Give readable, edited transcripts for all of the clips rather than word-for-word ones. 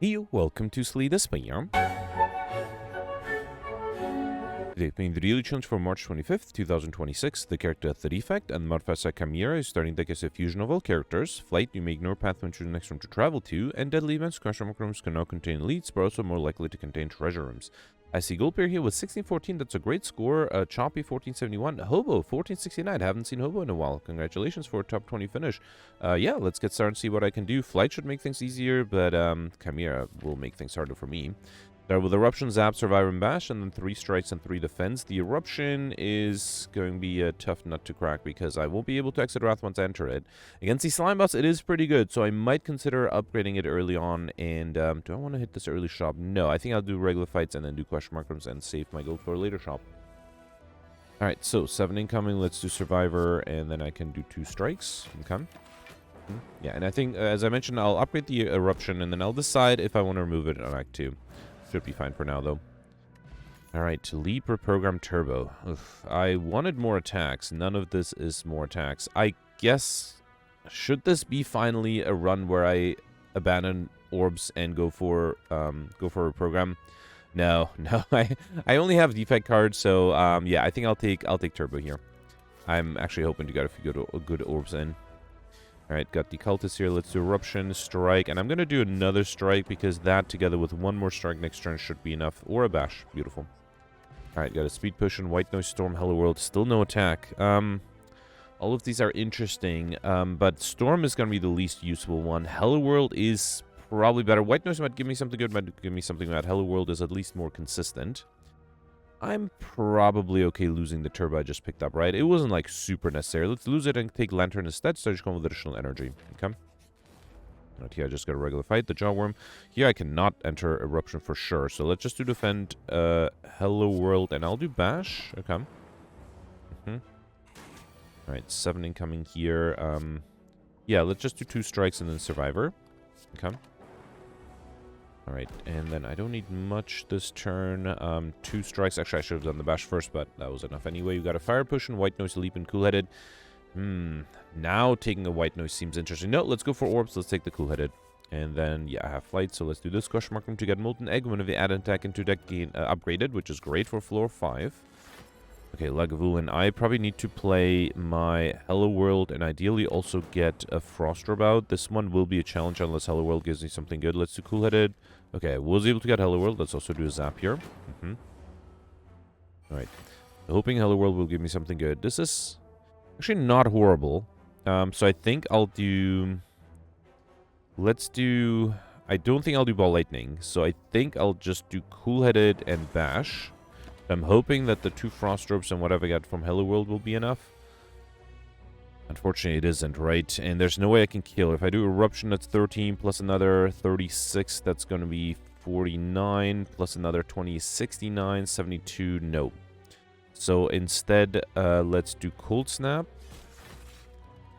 Hey, welcome to Spire. Today, playing the daily challenge for March 25th, 2026. The character The Defect and modifiers Chimera is starting deck as a fusion of all characters. Flight, you may ignore path when choosing the next room to travel to, and deadly events, question rooms cannot contain leads, but also more likely to contain treasure rooms. I see Gold Pair here with 1614, that's a great score. Choppy 1471, Hobo 1469, haven't seen Hobo in a while. Congratulations for a top 20 finish. Yeah, let's get started and see what I can do. Flight should make things easier, but Chimera will make things harder for me. Start with Eruption, Zap, Survivor, and Bash, and then 3 strikes and 3 defense. The Eruption is going to be a tough nut to crack because I won't be able to exit Wrath once I enter it. Against the Slime Boss, it is pretty good, so I might consider upgrading it early on. And do I want to hit this early shop? No, I think I'll do regular fights and then do question mark rooms and save my gold for a later shop. Alright, so 7 incoming. Let's do Survivor, and then I can do 2 strikes. Okay. Yeah, and I think, as I mentioned, I'll upgrade the Eruption, and then I'll decide if I want to remove it on Act 2. Should be fine for now, though. Alright, Leap or Program Turbo. Ugh, I wanted more attacks. None of this is more attacks. I guess, should this be finally a run where I abandon orbs and go for a program? No, I only have defect cards, so yeah, I think I'll take Turbo here. I'm actually hoping to get a few good orbs in. Alright, got the cultists here. Let's do Eruption, Strike, and I'm going to do another Strike because that together with one more Strike next turn should be enough. Or a Bash. Beautiful. Alright, got a Speed Potion, White Noise Storm, Hello World. Still no attack. All of these are interesting, but Storm is going to be the least useful one. Hello World is probably better. White Noise might give me something good, might give me something bad. Hello World is at least more consistent. I'm probably okay losing the turbo I just picked up, right? It wasn't, like, super necessary. Let's lose it and take Lantern instead, so I just go with additional energy. Okay. Right here, I just got a regular fight. The Jawworm. Here, I cannot enter Eruption for sure. So let's just do Defend, Hello World, and I'll do Bash. Okay. Alright, 7 incoming here. Yeah, let's just do 2 strikes and then Survivor. Okay. Alright, and then I don't need much this turn. 2 strikes. Actually, I should have done the Bash first, but that was enough anyway. You got a Fire Potion, White Noise, Leap, and Cool-Headed. Now taking a White Noise seems interesting. No, let's go for Orbs. Let's take the Cool-Headed. And then, yeah, I have Flight, so let's do this. Question mark room to get Molten Egg. Whenever you add an attack into deck, gain upgraded, which is great for floor 5. Okay, Lagavulin. I probably need to play my Hello World and ideally also get a Frost Orb out. This one will be a challenge unless Hello World gives me something good. Let's do Cool-Headed. Okay, I was able to get Hello World. Let's also do a Zap here. Alright. Hoping Hello World will give me something good. This is actually not horrible. So I think I'll do... Let's do... I don't think I'll do Ball Lightning. So I think I'll just do Cool-Headed and Bash. I'm hoping that the 2 Frost Orbs and whatever I got from Hello World will be enough. Unfortunately, it isn't, right? And there's no way I can kill. If I do Eruption, that's 13, plus another 36, that's going to be 49, plus another 20, 69, 72, no. So instead, let's do Cold Snap.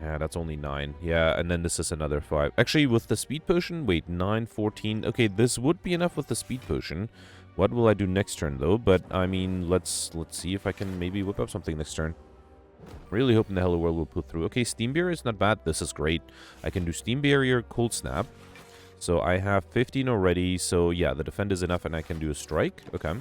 Yeah, that's only 9. Yeah, and then this is another 5. Actually, with the Speed Potion, wait, 9, 14. Okay, this would be enough with the Speed Potion. What will I do next turn, though? But, I mean, let's see if I can maybe whip up something next turn. Really hoping the Hello World will pull through. Okay, Steam Barrier is not bad. This is great. I can do Steam Barrier, Cold Snap. So I have 15 already. So, yeah, the Defend is enough, and I can do a Strike. Okay.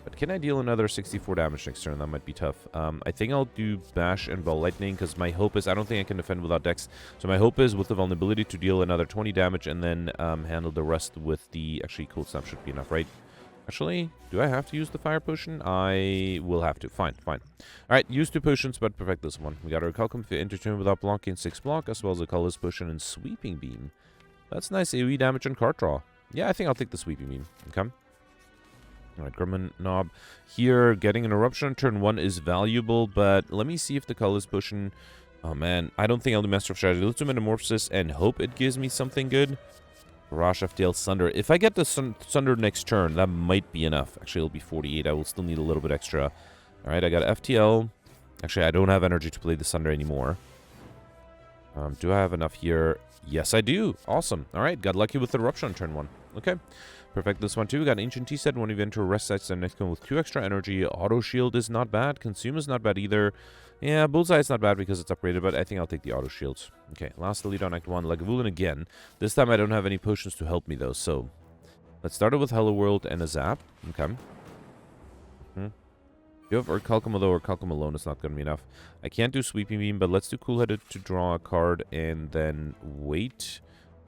But can I deal another 64 damage next turn? That might be tough. I think I'll do Bash and Ball Lightning, because my hope is... I don't think I can defend without Dex. So my hope is, with the vulnerability, to deal another 20 damage, and then handle the rest with the... Actually, Cold Snap should be enough, right? Actually, do I have to use the Fire Potion? I will have to. Fine. Alright, use 2 potions, but perfect this one. We got our Recalcum for Interturn without blocking 6 block, as well as a Colorless Potion and Sweeping Beam. That's nice AoE damage and card draw. Yeah, I think I'll take the Sweeping Beam. Okay. Alright, Grumman Knob. Here, getting an Eruption on turn 1 is valuable, but let me see if the Colorless Potion... Oh, man. I don't think I'll do Master of Strategy. Let's do Metamorphosis and hope it gives me something good. Barrage of Tail Sunder. If I get the Sunder next turn, that might be enough. Actually, it'll be 48. I will still need a little bit extra. Alright, I got FTL. Actually, I don't have energy to play the Sunder anymore. Do I have enough here? Yes, I do. Awesome. Alright, got lucky with the Eruption on turn 1. Okay. Perfect this one too. We got Ancient T-Set. One event to rest sites and next one with 2 extra energy. Auto Shield is not bad. Consume is not bad either. Yeah, Bullseye is not bad because it's upgraded, but I think I'll take the auto shields. Okay, last elite on Act 1. Lagavulin again. This time I don't have any potions to help me, though, so Let's start it with Hello World and a Zap. Okay. You have Orichalcum, although Orichalcum alone is not going to be enough. I can't do Sweeping Beam, but let's do Cool-Headed to draw a card and then wait.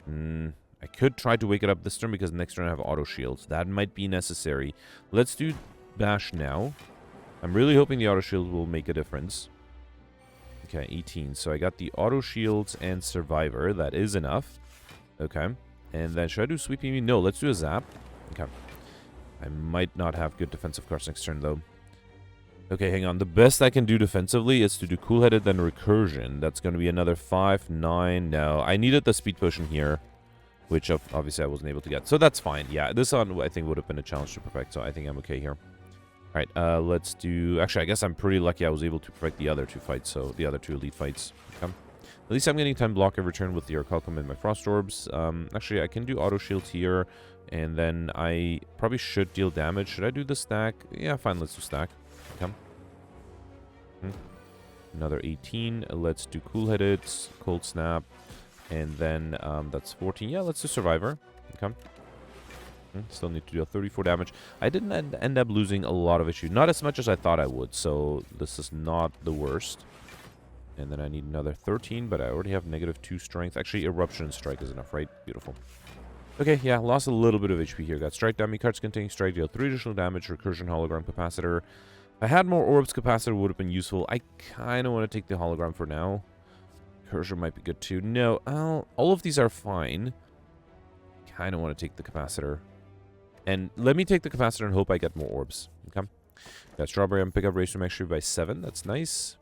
I could try to wake it up this turn because next turn I have Auto Shields. That might be necessary. Let's do Bash now. I'm really hoping the Auto Shield will make a difference. Okay, 18. So I got the Auto Shields and Survivor. That is enough. Okay. And then should I do Sweeping Beam? No, let's do a Zap. Okay. I might not have good defensive cards next turn, though. Okay, hang on. The best I can do defensively is to do Cool-Headed, then Recursion. That's going to be another 5, 9. No, I needed the Speed Potion here, which obviously I wasn't able to get. So that's fine. Yeah, this one I think would have been a challenge to perfect, so I think I'm okay here. All right, let's do... Actually, I guess I'm pretty lucky I was able to perfect the other two fights, so the other two elite fights. Okay. At least I'm getting 10 block every turn with the Orichalcum and my Frost Orbs. Actually, I can do Auto Shield here, and then I probably should deal damage. Should I do the stack? Yeah, fine, let's do stack. Okay. Another 18. Let's do Cool-Headed, Cold Snap, and then that's 14. Yeah, let's do Survivor. Okay. Still need to deal 34 damage. I didn't end up losing a lot of issues. Not as much as I thought I would, so this is not the worst. And then I need another 13, but I already have -2 strength. Actually, Eruption and Strike is enough, right? Beautiful. Okay, yeah, lost a little bit of HP here. Got Strike Dummy, cards containing Strike, deal 3 additional damage, Recursion, Hologram, Capacitor. If I had more Orbs, Capacitor would have been useful. I kind of want to take the Hologram for now. Recursion might be good too. No, all of these are fine. Kind of want to take the Capacitor. And let me take the Capacitor and hope I get more Orbs. Okay. Got Strawberry and pick up Race from actually by 7. That's nice.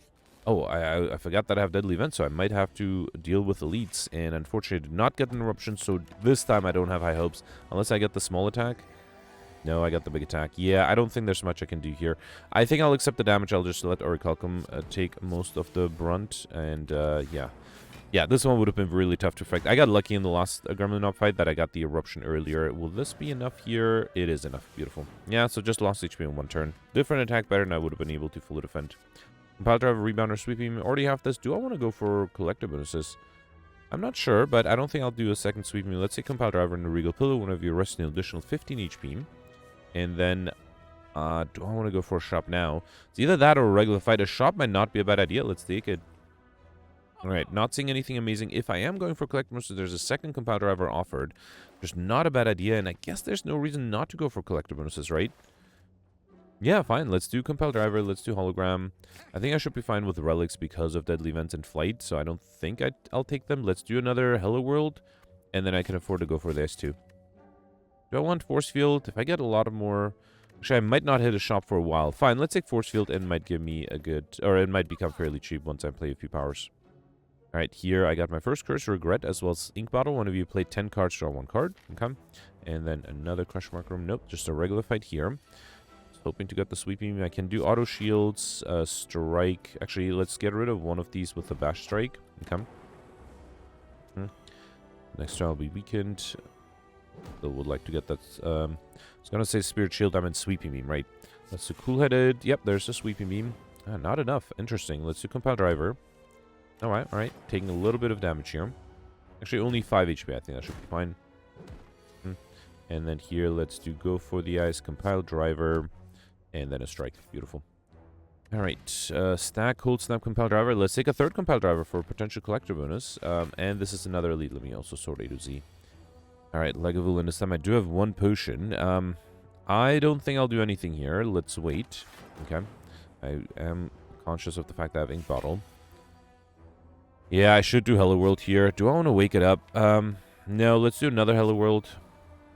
Oh, I forgot that I have Deadly Event, so I might have to deal with Elites. And unfortunately, I did not get an Eruption, so this time I don't have high hopes. Unless I get the small attack. No, I got the big attack. Yeah, I don't think there's much I can do here. I think I'll accept the damage. I'll just let Orichalcum take most of the brunt. And, yeah. Yeah, this one would have been really tough to fight. I got lucky in the last Gremlin fight that I got the Eruption earlier. Will this be enough here? It is enough. Beautiful. Yeah, so just lost HP in one turn. Different attack better, and I would have been able to fully defend. Compile Driver, Rebound, or Sweeping. Already have this. Do I want to go for Collector bonuses? I'm not sure, but I don't think I'll do a second Sweeping. Let's say Compile Driver and the Regal Pillow. One of you rest an additional 15 HP. And then, do I want to go for a shop now? It's either that or a regular fight. A shop might not be a bad idea. Let's take it. Alright, not seeing anything amazing. If I am going for Collector bonuses, there's a second Compile Driver offered. Just not a bad idea, and I guess there's no reason not to go for Collector bonuses, right? Yeah, fine. Let's do Compile Driver. Let's do Hologram. I think I should be fine with Relics because of Deadly Events and Flight, so I don't think I'll take them. Let's do another Hello World, and then I can afford to go for this too. Do I want Force Field? If I get a lot of more... Actually, I might not hit a shop for a while. Fine, let's take Force Field, and it might give me a good... Or it might become fairly cheap once I play a few powers. Alright, here I got my first Curse Regret as well as Ink Bottle. One of you played 10 cards, draw 1 card. Okay. And then another Crush Mark Room. Nope, just a regular fight here. Hoping to get the Sweeping. I can do Auto Shields, Strike. Actually, let's get rid of one of these with the Bash Strike. Okay. Next turn I'll be weakened. Still would like to get that. I was going to say Spirit Shield. I meant Sweeping Beam, right? Let's do Cool-Headed. Yep, there's a Sweeping Beam. Not enough. Interesting. Let's do Compile Driver. Alright, alright. Taking a little bit of damage here. Actually, only 5 HP. I think that should be fine. And then here, let's do Go for the Eyes, Compile Driver, and then a Strike. Beautiful. Alright, stack, Cold Snap, Compile Driver. Let's take a third Compile Driver for a potential Collector bonus. And this is another Elite. Let me also sort A to Z. Alright, Legavul, and this time I do have 1 potion. I don't think I'll do anything here. Let's wait. Okay. I am conscious of the fact that I have Ink Bottle. Yeah, I should do Hello World here. Do I want to wake it up? No, let's do another Hello World.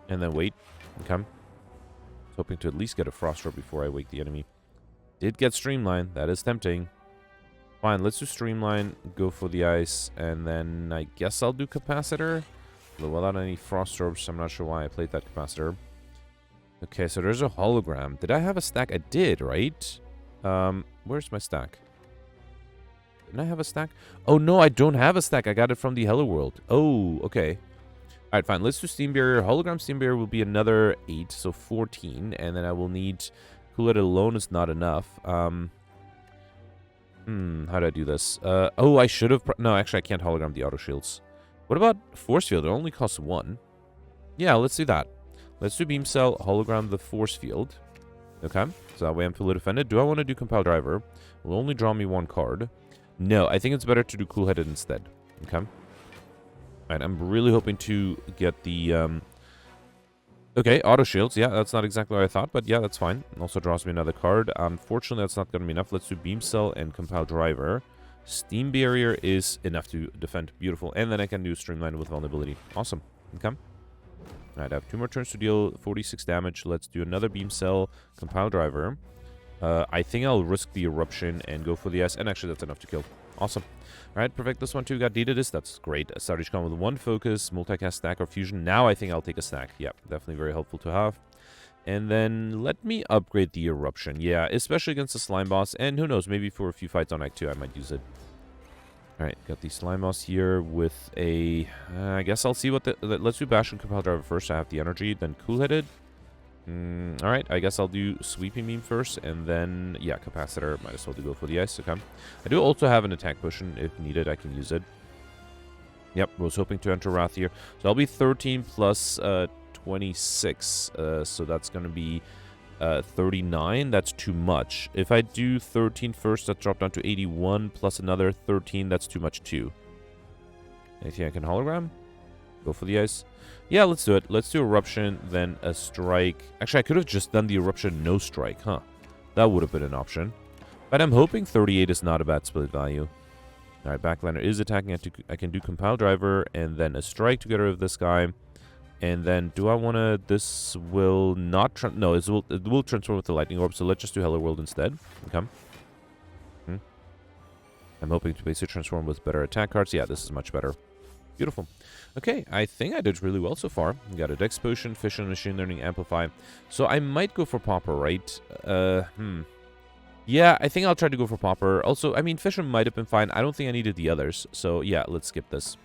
And then wait. Okay. Hoping to at least get a Frost Orb before I wake the enemy. Did get Streamline. That is tempting. Fine, let's do Streamline. Go for the Ice. And then I guess I'll do Capacitor. Without any Frost Orbs, I'm not sure why I played that Capacitor. Okay, so there's a Hologram. Did I have a stack? I did, right? Where's my stack? Didn't I have a stack? Oh, no, I don't have a stack. I got it from the Hello World. Oh, okay. All right, fine. Let's do Steam Barrier. Hologram Steam Barrier will be another 8, so 14. And then I will need... Cool-Headed alone is not enough. How do I do this? Oh, I should have... No, actually, I can't Hologram the Auto Shields. What about Force Field? It only costs 1. Yeah, let's do that. Let's do Beam Cell, hologram the force field. Okay, so that way I'm fully defended. Do I want to do Compile Driver? Will only draw me 1 card. No, I think it's better to do Cool-Headed instead. Okay. Alright, I'm really hoping to get the, okay, auto shields. Yeah, that's not exactly what I thought, but yeah, that's fine. It also draws me another card. Unfortunately, that's not going to be enough. Let's do Beam Cell and Compile Driver. Steam Barrier is enough to defend. Beautiful. And then I can do Streamline with Vulnerability. Awesome. Okay. Alright, I have 2 more turns to deal 46 damage. Let's do another Beam Cell, Compile Driver. I think I'll risk the Eruption and go for the S. And actually, that's enough to kill. Awesome. Alright, perfect. This one too got Deeded. That's great. Start each con with 1 focus, multicast, stack, or fusion. Now I think I'll take a stack. Yeah, definitely very helpful to have. And then let me upgrade the Eruption. Yeah, especially against the Slime Boss. And who knows, maybe for a few fights on Act 2, I might use it. Alright, got the Slime Boss here with a... I guess I'll see what the... Let's do Bash and Compile Driver first. I have the energy, then Cool-Headed. Alright, I guess I'll do Sweeping Beam first, and then, yeah, Capacitor. Might as well go for the ice. Okay. I do also have an attack potion. If needed, I can use it. Yep, was hoping to enter Wrath here. So I'll be 13 plus 26. So that's going to be 39. That's too much. If I do 13 first, that dropped down to 81, plus another 13. That's too much too. Anything I can hologram? Go for the ice. Yeah, let's do it. Let's do Eruption, then a Strike. Actually, I could have just done the Eruption, no Strike, huh? That would have been an option. But I'm hoping 38 is not a bad split value. Alright, Backliner is attacking. I can do Compile Driver, and then a Strike to get rid of this guy. And then, do I want to... This will not... No, it will transform with the Lightning Orb, so let's just do Hello World instead. Okay. I'm hoping to basically transform with better attack cards. Yeah, this is much better. Beautiful. Okay, I think I did really well so far. Got a Dex Potion, Fission, Machine Learning, Amplify. So I might go for Popper, right? Yeah, I think I'll try to go for Popper. Also, I mean, Fission might have been fine. I don't think I needed the others. So yeah, let's skip this.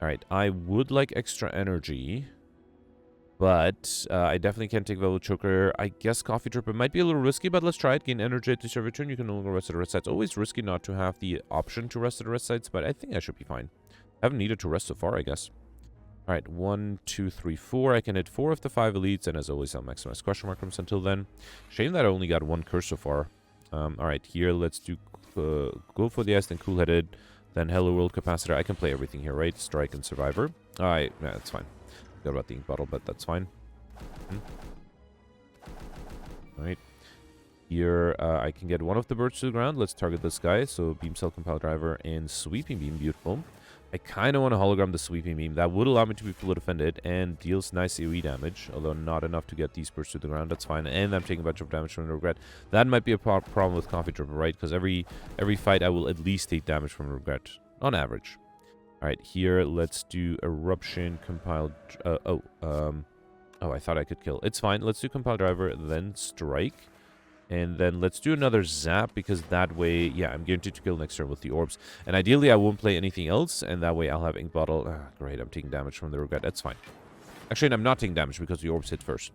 Alright, I would like extra energy. But I definitely can't take Velvet Choker. I guess Coffee Drip. It might be a little risky, but let's try it. Gain energy at the server turn. You can no longer rest at the rest sites. Always risky not to have the option to rest at the rest sites, but I think I should be fine. I haven't needed to rest so far, I guess. Alright, 1, 2, 3, 4. I can hit 4 of the 5 elites, and as always, I'll maximize question mark rooms until then. Shame that I only got 1 curse so far. Alright, here, let's do go for the ice, then Cool-Headed, then Hello World Capacitor. I can play everything here, right? Strike and Survivor. Alright, yeah, that's fine. Forgot about the ink bottle, but that's fine. Alright. Here, I can get 1 of the birds to the ground. Let's target this guy. So, Beam Cell, Compile Driver, and Sweeping Beam. Beautiful. I kind of want to hologram the Sweeping Beam. That would allow me to be fully defended and deals nice AoE damage, although not enough to get these birds to the ground. That's fine. And I'm taking a bunch of damage from the Regret. That might be a problem with Coffee Dripper, right? Because every fight, I will at least take damage from Regret, on average. Alright, here, let's do Eruption, Compile... Oh, I thought I could kill. It's fine. Let's do Compile Driver, then Strike. And then let's do another Zap, because that way, yeah, I'm guaranteed to kill next turn with the orbs. And ideally, I won't play anything else, and that way I'll have Ink Bottle. Great, I'm taking damage from the Regret. That's fine. Actually, I'm not taking damage because the orbs hit first.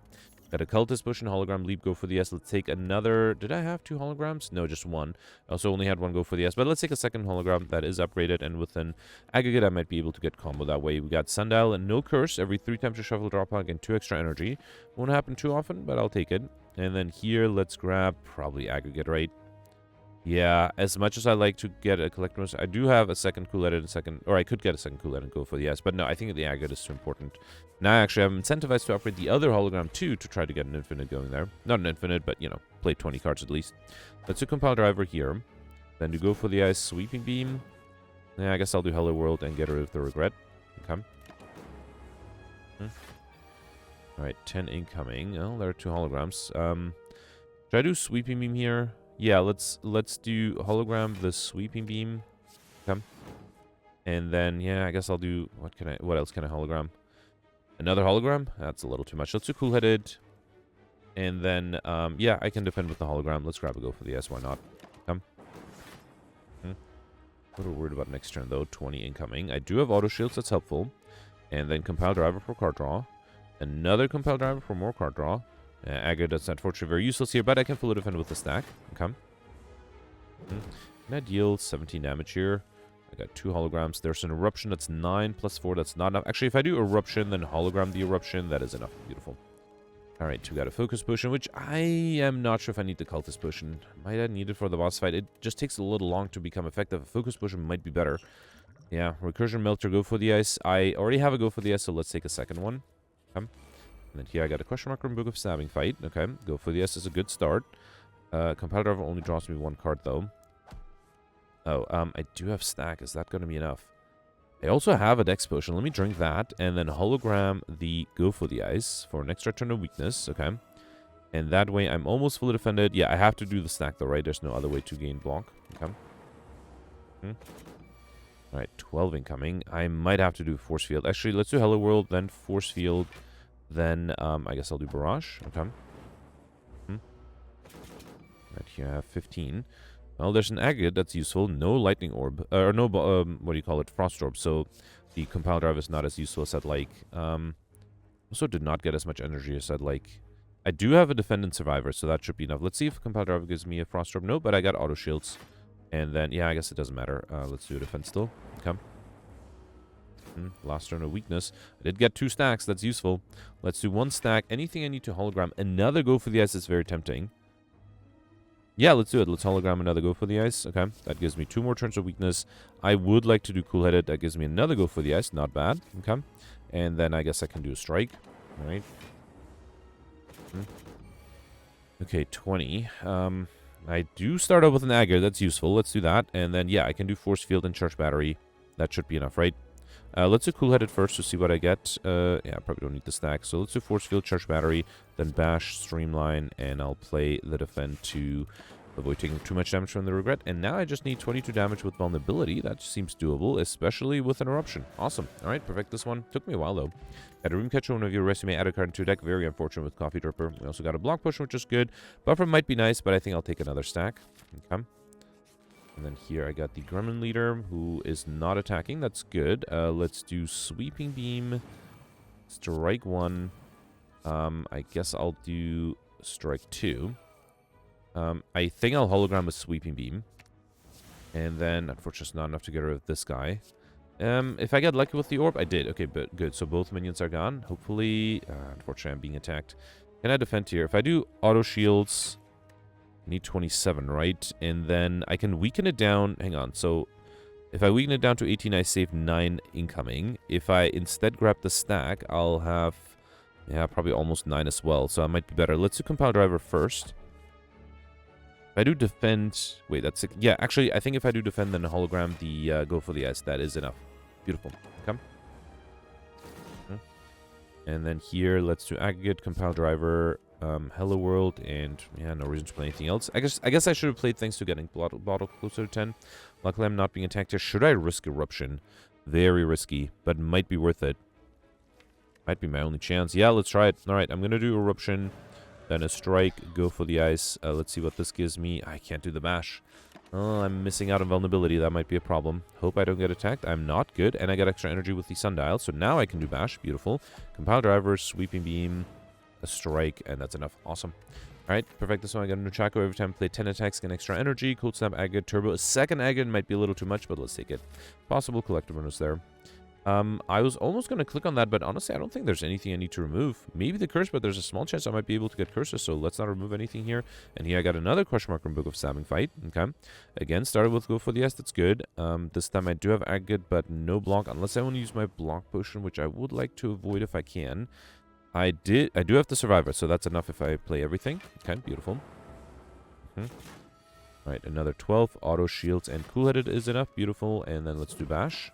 Got a Cultist, Push, and Hologram Leap, go for the S. Let's take another... Did I have 2 holograms? No, just 1. I also only had 1 go for the S, but let's take a second hologram that is upgraded, and with an aggregate, I might be able to get combo that way. We got Sundial and no curse. Every 3 times you shuffle, drop log, and 2 extra energy. Won't happen too often, but I'll take it. And then here, let's grab probably aggregate, right? Yeah, as much as I like to get a collector's, I do have a second Cool-Headed and second, or I could get a second Cool-Headed and go for the S, but no, I think the aggregate is too important. Now, actually, I'm incentivized to upgrade the other hologram too to try to get an infinite going there. Not an infinite, but, you know, play 20 cards at least. Let's do Compile Driver here. Then to go for the ice, Sweeping Beam. Yeah, I guess I'll do Hello World and get rid of the Regret. Okay. Alright, 10 incoming. Oh, there are 2 holograms. Should I do Sweeping Beam here? Yeah, let's do hologram the Sweeping Beam. Okay. And then, yeah, I guess I'll do... What else can I hologram? Another hologram? That's a little too much. Let's do Cool-Headed. And then, yeah, I can defend with the hologram. Let's grab a go for the S. Why not? Come. A little worried about next turn, though. 20 incoming. I do have auto shields. That's helpful. And then Compile Driver for card draw. Another Compile Driver for more card draw. Aggro, that's unfortunately very useless here, but I can fully defend with the stack. Okay. Can I deal 17 damage here? I got 2 holograms. There's an Eruption that's 9 plus 4. That's not enough. Actually, if I do Eruption, then hologram the Eruption, that is enough. Beautiful. Alright, we got a focus potion, which I am not sure if I need the cultist potion. Might I need it for the boss fight? It just takes a little long to become effective. A focus potion might be better. Yeah, recursion melter, go for the ice. I already have a go for the ice, so let's take a second one. Okay. And then here I got a question mark room book of stabbing fight. Okay, go for the ice is a good start. Compiler driver only draws me one card though. Oh, I do have stack. Is that going to be enough? I also have a dex potion. Let me drink that and then hologram the go for the ice for an extra turn of weakness. Okay. And that way I'm almost fully defended. Yeah, I have to do the stack though, right? There's no other way to gain block. Okay. Alright, 12 incoming. I might have to do force field. Actually, let's do Hello World, then force field, then I guess I'll do barrage. Okay. Right here I have 15. Well, there's an aggregate that's useful. No lightning orb. Or no, what do you call it? Frost orb. So the compile drive is not as useful as I'd like. Also did not get as much energy as I'd like. I do have a defendant survivor, so that should be enough. Let's see if compile drive gives me a frost orb. No, but I got auto shields. And then, yeah, I guess it doesn't matter. Let's do a defense still. Okay. Last turn of weakness. I did get 2 stacks. That's useful. Let's do 1 stack. Anything I need to hologram. Another go for the ice is very tempting. Yeah, let's do it. Let's hologram another go for the ice. Okay. That gives me 2 more turns of weakness. I would like to do cool-headed. That gives me another go for the ice. Not bad. Okay. And then I guess I can do a strike. All right. Okay, 20. I do start out with an Agger. That's useful. Let's do that. And then, yeah, I can do Force Field and Charge Battery. That should be enough, right? Let's do Cool-Headed first to see what I get. Yeah, I probably don't need the stack. So let's do Force Field, Charge Battery, then Bash, Streamline, and I'll play the Defend to avoid taking too much damage from the Regret. And now I just need 22 damage with Vulnerability. That seems doable, especially with an Eruption. Awesome. All right, perfect this one. Took me a while, though. At a Room Catcher, one of your resume, add a card into your deck. Very unfortunate with Coffee Dripper. We also got a Block Potion, which is good. Buffer might be nice, but I think I'll take another stack. Okay. And then here I got the Gremlin Leader, who is not attacking. That's good. Let's do Sweeping Beam. Strike 1. I guess I'll do Strike 2. I think I'll hologram a Sweeping Beam. And then, unfortunately, it's not enough to get rid of this guy. If I get lucky with the orb, I did. Okay, but good. So both minions are gone. Hopefully, unfortunately, I'm being attacked. Can I defend here? If I do auto shields, I need 27, right? And then I can weaken it down. Hang on. So if I weaken it down to 18, I save 9 incoming. If I instead grab the stack, I'll have, yeah, probably almost 9 as well. So I might be better. Let's do Compile Driver first. If I do defend... Wait, that's... Yeah, actually, I think if I do defend, then hologram the go for the ice. That is enough. Beautiful. Okay. And then here, let's do Aggregate, Compile Driver, Hello World, and... Yeah, no reason to play anything else. I guess I should have played thanks to getting Bottle closer to 10. Luckily, I'm not being attacked here. Should I risk Eruption? Very risky, but might be worth it. Might be my only chance. Yeah, let's try it. Alright, I'm gonna do Eruption. Then a strike, go for the ice. Let's see what this gives me. I can't do the bash. Oh, I'm missing out on vulnerability. That might be a problem. Hope I don't get attacked. I'm not good. And I got extra energy with the sundial. So now I can do bash. Beautiful. Compile driver, sweeping beam, a strike, and that's enough. Awesome. Alright, perfect. This one I got a Nunchaku. Every time I play 10 attacks, get extra energy. Cold snap, aggregate, turbo. A second aggregate might be a little too much, but let's take it. Possible collector bonus there. I was almost going to click on that, but honestly, I don't think there's anything I need to remove. Maybe the curse, but there's a small chance I might be able to get curses, so let's not remove anything here. And here I got another question mark from Book of Stabbing Fight. Okay. Again, started with go for the S. That's good. This time I do have aggregate, but no block, unless I want to use my block potion, which I would like to avoid if I can. I do have the survivor, so that's enough if I play everything. Okay, beautiful. Alright, another 12. Auto shields and cool-headed is enough. Beautiful. And then let's do bash.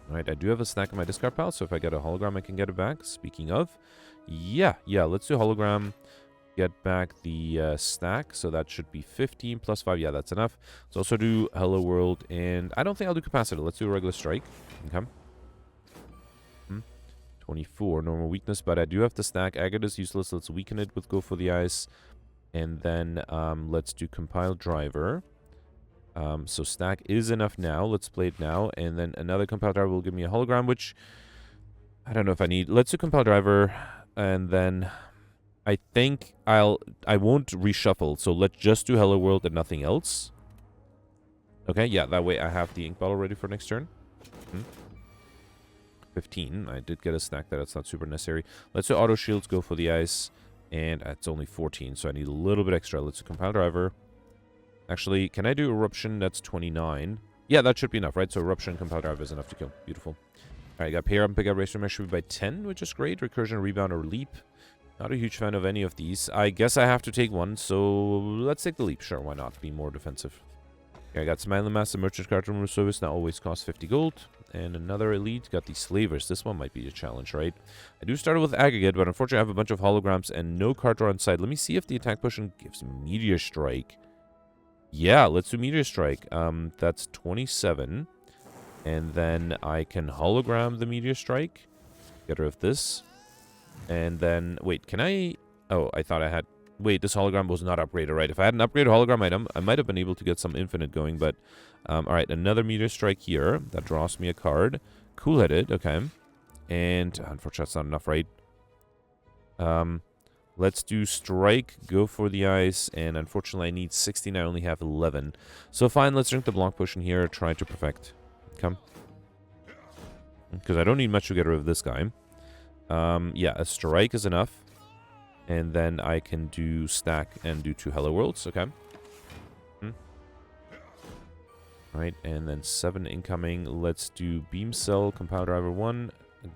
Alright, I do have a stack in my discard pile, so if I get a hologram, I can get it back. Speaking of, yeah, let's do hologram. Get back the stack, so that should be 15 plus 5. Yeah, that's enough. Let's also do Hello World, and I don't think I'll do capacitor. Let's do a regular strike. Okay. 24, normal weakness, but I do have the stack. Aggregate is useless. Let's weaken it with go for the ice. And then let's do compile driver. So stack is enough now. Let's play it now. And then another compile driver will give me a hologram, which I don't know if I need. Let's do compile driver. And then I think I won't reshuffle. So let's just do Hello World and nothing else. Okay, yeah, that way I have the ink bottle ready for next turn. 15. I did get a stack there. That's not super necessary. Let's do auto shields, go for the ice. And it's only 14, so I need a little bit extra. Let's do compile driver. Actually, can I do eruption? That's 29. Yeah, that should be enough, right? So eruption, compile driver is enough to kill. Beautiful. All right, got pair up and pick up race should be by 10, which is great. Recursion, rebound, or leap. Not a huge fan of any of these. I guess I have to take one, so let's take the leap. Sure, why not? Be more defensive. Okay, I got Smiling Master, Merchant Card Removal Service. Now always costs 50 gold. And another elite. Got the Slavers. This one might be a challenge, right? I do start with Aggregate, but unfortunately I have a bunch of holograms and no card draw inside. Let me see if the attack potion gives Meteor Strike. Yeah, let's do Meteor Strike. That's 27. And then I can hologram the Meteor Strike. Get rid of this. And then, wait, can I... Oh, I thought I had... Wait, this hologram was not upgraded, right? If I had an upgraded hologram item, I might have been able to get some infinite going, but... Alright, another Meteor Strike here. That draws me a card. Cool-headed, okay. And, unfortunately, that's not enough, right? Let's do Strike, go for the ice, and unfortunately I need 16, I only have 11. So fine, let's drink the block potion here, try to perfect. Come. Because I don't need much to get rid of this guy. Yeah, a Strike is enough. And then I can do stack and do 2 Hello Worlds, okay. Right, and then 7 incoming. Let's do Beam Cell, Compile Driver 1.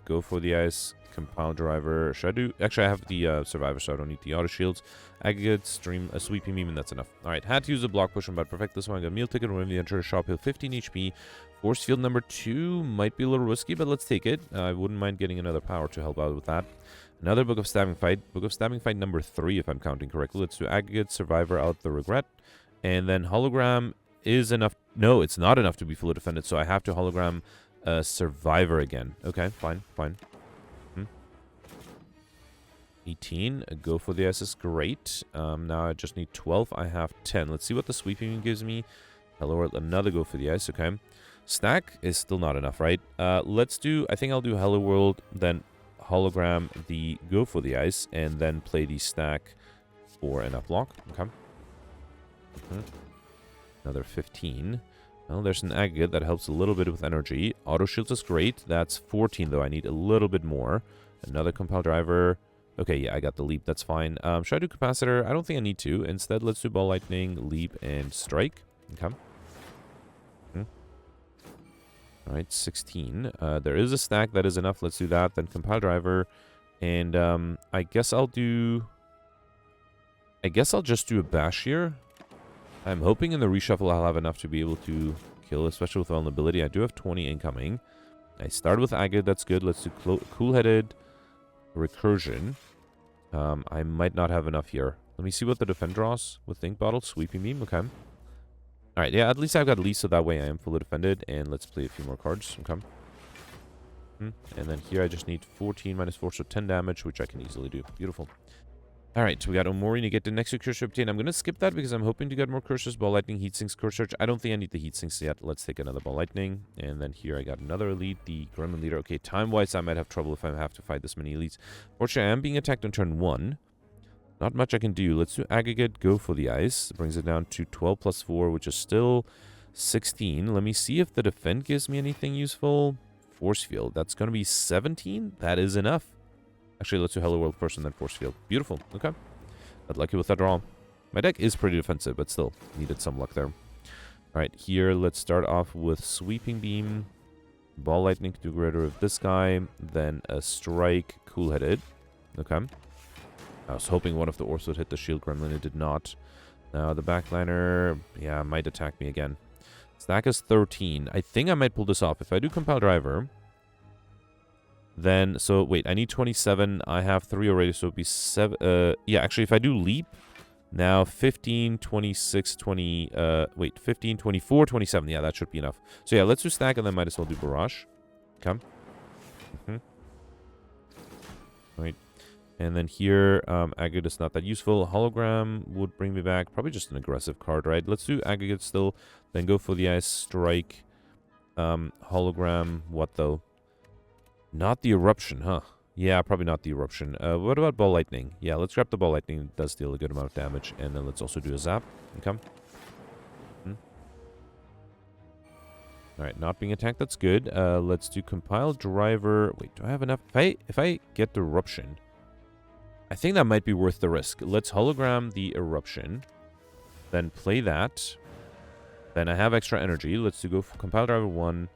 Go for the ice, Compile Driver. Should I do... Actually, I have the Survivor, so I don't need the Auto Shields. Aggregate, Stream, a Sweeping Beam, and that's enough. Alright, had to use a block push, but perfect this one. I got a Meal Ticket, when we enter a shop, heal 15 HP. Force Field number 2 might be a little risky, but let's take it. I wouldn't mind getting another power to help out with that. Another Book of Stabbing Fight. Book of Stabbing Fight number 3, if I'm counting correctly. Let's do Aggregate, Survivor, Out the Regret. And then Hologram is enough. No, it's not enough to be fully defended, so I have to hologram Survivor again. Okay, fine. 18. Go for the ice is great. Now I just need 12. I have 10. Let's see what the Sweeping gives me. Hello World, another go for the ice. Okay. Stack is still not enough, right? Let's do... I think I'll do Hello World, then hologram the go for the ice, and then play the stack for an uplock. Okay. Another 15. Well, there's an aggregate that helps a little bit with energy. Auto shields is great. That's 14, though. I need a little bit more. Another compile driver. Okay, yeah, I got the leap. That's fine. Should I do capacitor? I don't think I need to. Instead, let's do ball lightning, leap, and strike. Okay. All right, 16. There is a stack. That is enough. Let's do that. Then compile driver. And I guess I'll do... I guess I'll just do a bash here. I'm hoping in the reshuffle I'll have enough to be able to kill, especially with vulnerability. I do have 20 incoming. I start with Agate, that's good. Let's do cool-headed recursion. I might not have enough here. Let me see what the defend draws with Think Bottle. Sweeping Beam, okay. Alright, yeah, at least I've got Lee, so that way I am fully defended. And let's play a few more cards, okay. And then here I just need 14 minus 4, so 10 damage, which I can easily do. Beautiful. Alright, so we got Omori to get the next curse to obtain. I'm going to skip that because I'm hoping to get more curses. Ball Lightning, Heat Sinks, Curse Search. I don't think I need the Heat Sinks yet. Let's take another Ball Lightning. And then here I got another Elite, the Gremlin Leader. Okay, time-wise, I might have trouble if I have to fight this many Elites. Fortunately, I am being attacked on turn 1. Not much I can do. Let's do Aggregate, go for the ice. It brings it down to 12 plus 4, which is still 16. Let me see if the defend gives me anything useful. Force Field, that's going to be 17. That is enough. Actually, let's do Hello World first and then Force Field. Beautiful. Okay. Got lucky with that draw. My deck is pretty defensive, but still needed some luck there. Alright, here let's start off with Sweeping Beam. Ball Lightning to get rid of this guy. Then a Strike, Cool-Headed. Okay. I was hoping one of the Ors would hit the Shield Gremlin. It did not. Now the Backliner, yeah, might attack me again. Stack is 13. I think I might pull this off. If I do Compile Driver... Then, so, wait, I need 27. I have 3 already, so it'd be 7. Yeah, actually, if I do Leap, now 15, 26, 20, wait, 15, 24, 27. Yeah, that should be enough. So, yeah, let's do Stack, and then might as well do Barrage. Okay. Right. And then here, Aggregate is not that useful. Hologram would bring me back. Probably just an aggressive card, right? Let's do Aggregate still. Then go for the Ice Strike. Hologram, what though? Not the Eruption, huh? Yeah, probably not the Eruption. What about Ball Lightning? Yeah, let's grab the Ball Lightning. It does deal a good amount of damage. And then let's also do a Zap. Okay. Alright, not being attacked, that's good. Let's do compile driver. Wait, do I have enough? If I get the eruption, I think that might be worth the risk. Let's hologram the eruption. Then play that. Then I have extra energy. Let's do go for compile driver 1,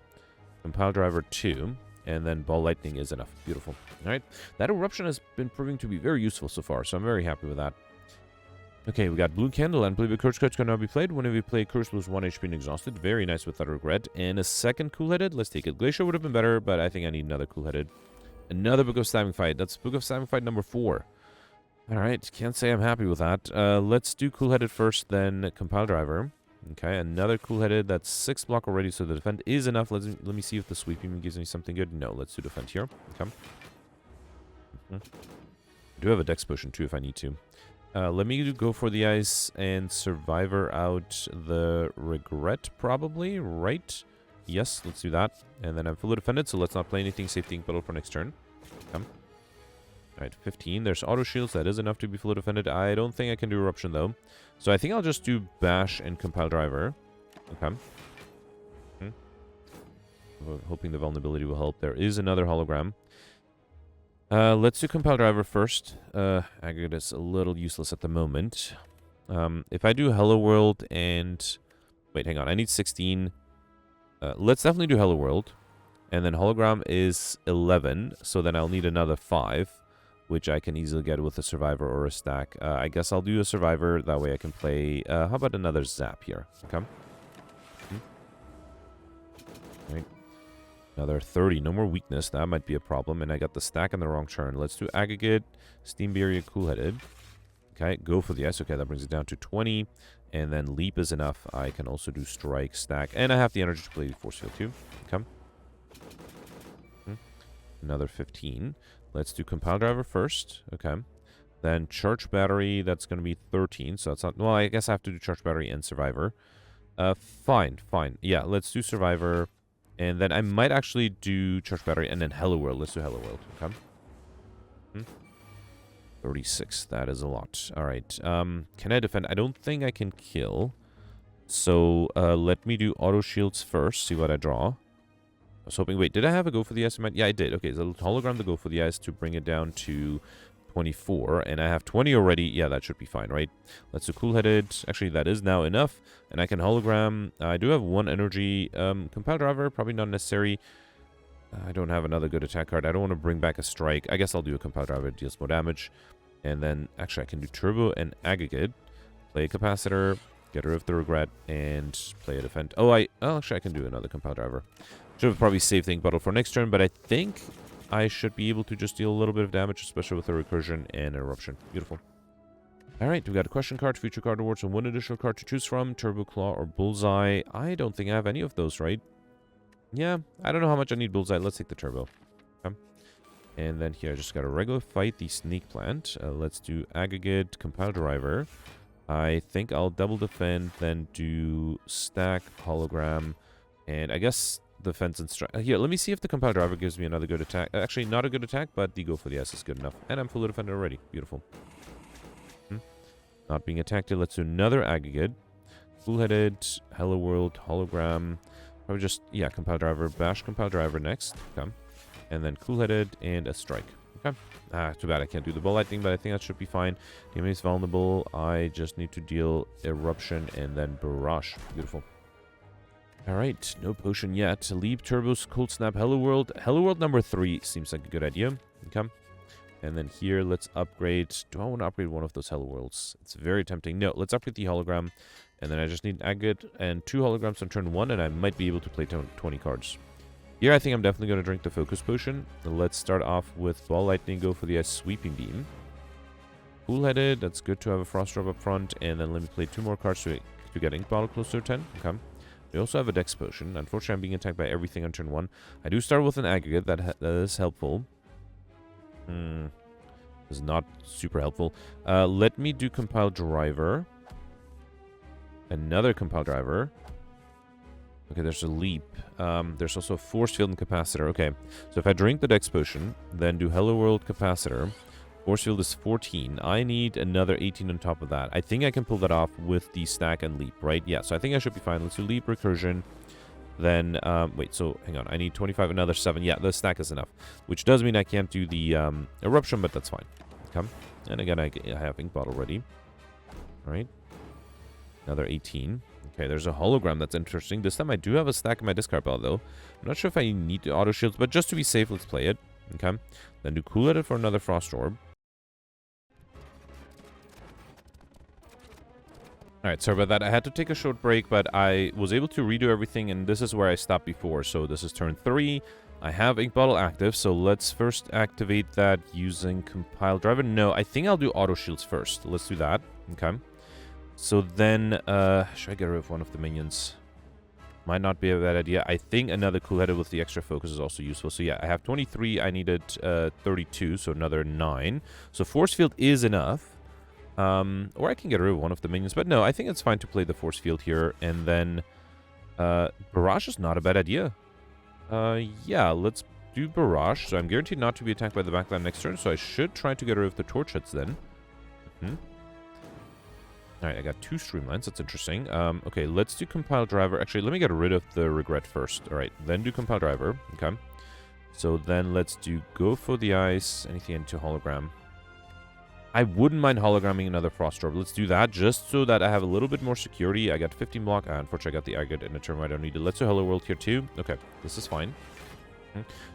compile driver 2, and then ball lightning is enough. Beautiful. Alright, that eruption has been proving to be very useful so far, so I'm very happy with that. Okay, we got Blue Candle, and Play Curse cards can now be played. Whenever you play Curse, lose 1 HP and exhausted. Very nice without regret. And a second Cool-Headed. Let's take it. Glacier would have been better, but I think I need another Cool-Headed. Another Book of Stabbing Fight. That's Book of Stabbing Fight number 4. Alright, can't say I'm happy with that. Let's do Cool-Headed first, then Compile Driver. Okay, another Cool-Headed. That's 6 block already, so the defend is enough. Let me see if the Sweeping gives me something good. No, let's do defend here. Okay. I do have a Dex Potion, too, if I need to. Let me go for the ice and Survivor out the regret, probably, right? Yes, let's do that. And then I'm fully defended, so let's not play anything safety ink battle for next turn. Come. Alright, 15. There's auto shields. That is enough to be fully defended. I don't think I can do Eruption, though. So I think I'll just do Bash and Compile Driver. Okay. Hoping the vulnerability will help. There is another hologram. Let's do Compile Driver first. Aggregate is a little useless at the moment. If I do Hello World and... Wait, hang on. I need 16. Let's definitely do Hello World. And then Hologram is 11. So then I'll need another 5. Which I can easily get with a Survivor or a stack. I guess I'll do a Survivor. That way I can play... how about another Zap here? Okay. Right. Another 30. No more weakness. That might be a problem. And I got the stack in the wrong turn. Let's do Aggregate, Steam Barrier, Cool-Headed. Okay, go for the ice. Okay, that brings it down to 20. And then Leap is enough. I can also do Strike, Stack. And I have the energy to play Force Field too. Okay. Another 15. Let's do Compile Driver first. Okay. Then Charge Battery. That's going to be 13. So that's not... Well, I guess I have to do Charge Battery and Survivor. Fine. Yeah, let's do Survivor. And then I might actually do Charge Battery and then Hello World. Let's do Hello World. Okay. 36. That is a lot. Alright. Can I defend? I don't think I can kill. So, let me do Auto Shields first. See what I draw. I was hoping... Wait, did I have a Go for the Ice? Yeah, I did. Okay, so hologram the Go for the Ice to bring it down to 24. And I have 20 already. Yeah, that should be fine, right? Let's do Cool-Headed. Actually, that is now enough. And I can hologram. I do have 1 energy. Compile Driver, probably not necessary. I don't have another good attack card. I don't want to bring back a Strike. I guess I'll do a Compile Driver. It deals more damage. And then, actually, I can do Turbo and Aggregate. Play a Capacitor. Get rid of the Regret. And play a Defend. Oh, actually, I can do another Compile Driver. Should have probably saved the Ink Bottle for next turn. But I think I should be able to just deal a little bit of damage, especially with a Recursion and Eruption. Beautiful. Alright, we got a question card, future card awards, and 1 additional card to choose from. Turbo Claw or Bullseye. I don't think I have any of those, right? Yeah, I don't know how much I need Bullseye. Let's take the Turbo. Okay. And then here, I just got a regular fight, the Sneak Plant. Let's do Aggregate, Compile Driver. I think I'll double defend, then do Stack, Hologram, and I guess Defense and Strike. Here, let me see if the Compile Driver gives me another good attack. Actually, not a good attack, but the Go for the S is good enough. And I'm fully defended already. Beautiful. Not being attacked. Let's do another Aggregate. Cool-Headed, Hello World, Hologram. Probably just, yeah, Compile Driver, Bash Compile Driver next. Okay. And then Cool-Headed and a Strike. Okay. Too bad I can't do the Ball Lightning, but I think that should be fine. The enemy is vulnerable. I just need to deal Eruption and then Barrage. Beautiful. Alright, no potion yet. Leap, Turbos, Cold Snap, Hello World. Hello World number 3 seems like a good idea. Okay. And then here, let's upgrade. Do I want to upgrade one of those Hello Worlds? It's very tempting. No, let's upgrade the Hologram. And then I just need Aggregate and 2 Holograms on turn 1, and I might be able to play 20 cards. Here, I think I'm definitely going to drink the Focus Potion. Let's start off with Ball Lightning, go for the Sweeping Beam. Cool-Headed, that's good to have a Frost Drop up front. And then let me play 2 more cards to get Ink Bottle closer to 10. Okay. We also have a Dex Potion. Unfortunately, I'm being attacked by everything on turn 1. I do start with an Aggregate. That is helpful. Is not super helpful. Let me do Compile Driver. Another Compile Driver. Okay, there's a Leap. There's also a Force Field and Capacitor. Okay, so if I drink the Dex Potion, then do Hello World Capacitor. Force Field is 14. I need another 18 on top of that. I think I can pull that off with the Stack and Leap, right? Yeah, so I think I should be fine. Let's do Leap, Recursion. Then, wait, so hang on. I need 25, another 7. Yeah, the stack is enough. Which does mean I can't do the Eruption, but that's fine. Okay. And again, I have Ink Bottle ready. All right. Another 18. Okay, there's a hologram that's interesting. This time I do have a stack in my discard pile, though. I'm not sure if I need the auto shields, but just to be safe, let's play it. Okay. Then do Cool Edit for another Frost Orb. Alright, sorry about that. I had to take a short break, but I was able to redo everything, and this is where I stopped before. So this is turn 3. I have Ink Bottle active, so let's first activate that using Compile Driver. No, I think I'll do Auto Shields first. Let's do that. Okay. So then, should I get rid of one of the minions? Might not be a bad idea. I think another Cool Headed with the extra focus is also useful. So yeah, I have 23. I needed 32, so another 9. So Force Field is enough. Or I can get rid of one of the minions. But no, I think it's fine to play the Force Field here. And then Barrage is not a bad idea. Yeah, let's do Barrage. So I'm guaranteed not to be attacked by the backline next turn. So I should try to get rid of the Torch Heads then. Alright, I got 2 Streamlines. That's interesting. Okay, let's do Compile Driver. Actually, let me get rid of the Regret first. Alright, then do Compile Driver. Okay. So then let's do Go for the Ice. Anything into Hologram. I wouldn't mind hologramming another Frost Orb. Let's do that just so that I have a little bit more security. I got 15 block. Unfortunately, I got the Agate in a turn where I don't need it. Let's do Hello World here too. Okay, this is fine.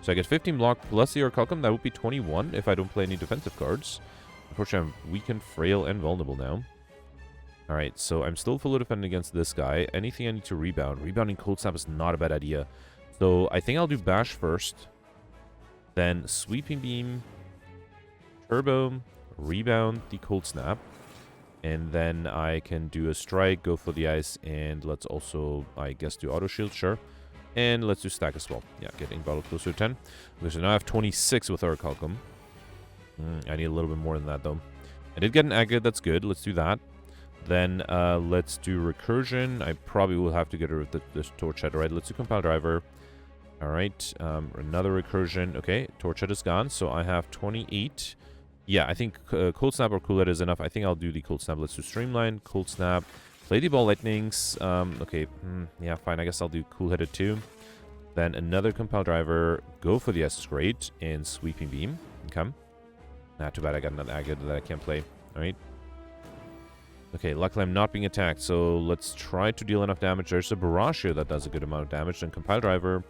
So I get 15 block plus the Orichalcum. That would be 21 if I don't play any defensive cards. Unfortunately, I'm weakened, frail, and vulnerable now. Alright, so I'm still full defending against this guy. Anything I need to rebound. Rebounding Cold Snap is not a bad idea. So I think I'll do Bash first. Then Sweeping Beam. Turbo. Rebound the Cold Snap. And then I can do a Strike, go for the Ice, and let's also, I guess, do Auto Shield, sure. And let's do Stack as well. Yeah, getting Bottle closer to 10. Okay, so now I have 26 with Orichalcum. I need a little bit more than that, though. I did get an Agate, that's good. Let's do that. Then let's do Recursion. I probably will have to get rid of this Torch Head, right? Let's do Compile Driver. Alright, another Recursion. Okay, Torch Head is gone, so I have 28. Yeah, I think Cold Snap or Cool Head is enough. I think I'll do the Cold Snap. Let's do Streamline, Cold Snap, play the Ball Lightnings. Okay, yeah, fine. I guess I'll do Cool Headed too. Then another Compile Driver, go for the S Great, and Sweeping Beam. Okay. Not too bad. I got another Agate that I can't play. Alright. Okay, luckily I'm not being attacked, so let's try to deal enough damage. There's a Barrage here that does a good amount of damage. Then Compile Driver.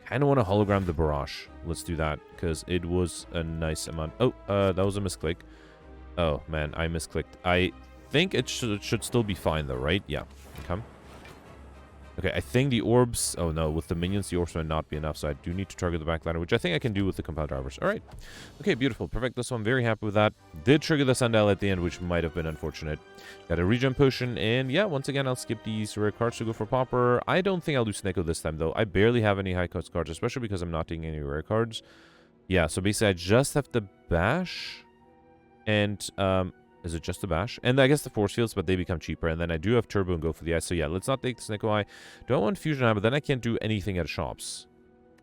Kind of want to hologram the Barrage. Let's do that, because it was a nice amount. Oh, that was a misclick. Oh, man, I misclicked. I think it should still be fine, though, right? Yeah. Okay. Okay, I think the orbs... Oh, no, with the minions, the orbs might not be enough, so I do need to target the backliner, which I think I can do with the Compile Drivers. All right. Okay, beautiful. Perfect. This one, I'm very happy with that. Did trigger the Sundial at the end, which might have been unfortunate. Got a regen potion, and yeah, once again, I'll skip these rare cards to go for Pauper. I don't think I'll do Sneko this time, though. I barely have any high cost cards, especially because I'm not taking any rare cards. Yeah, so basically, I just have the Bash, and, is it just the Bash? And I guess the Force Fields, but they become cheaper. And then I do have Turbo and go for the Ice. So yeah, let's not take the Sneko Eye. Do I want Fusion Eye? But then I can't do anything at shops.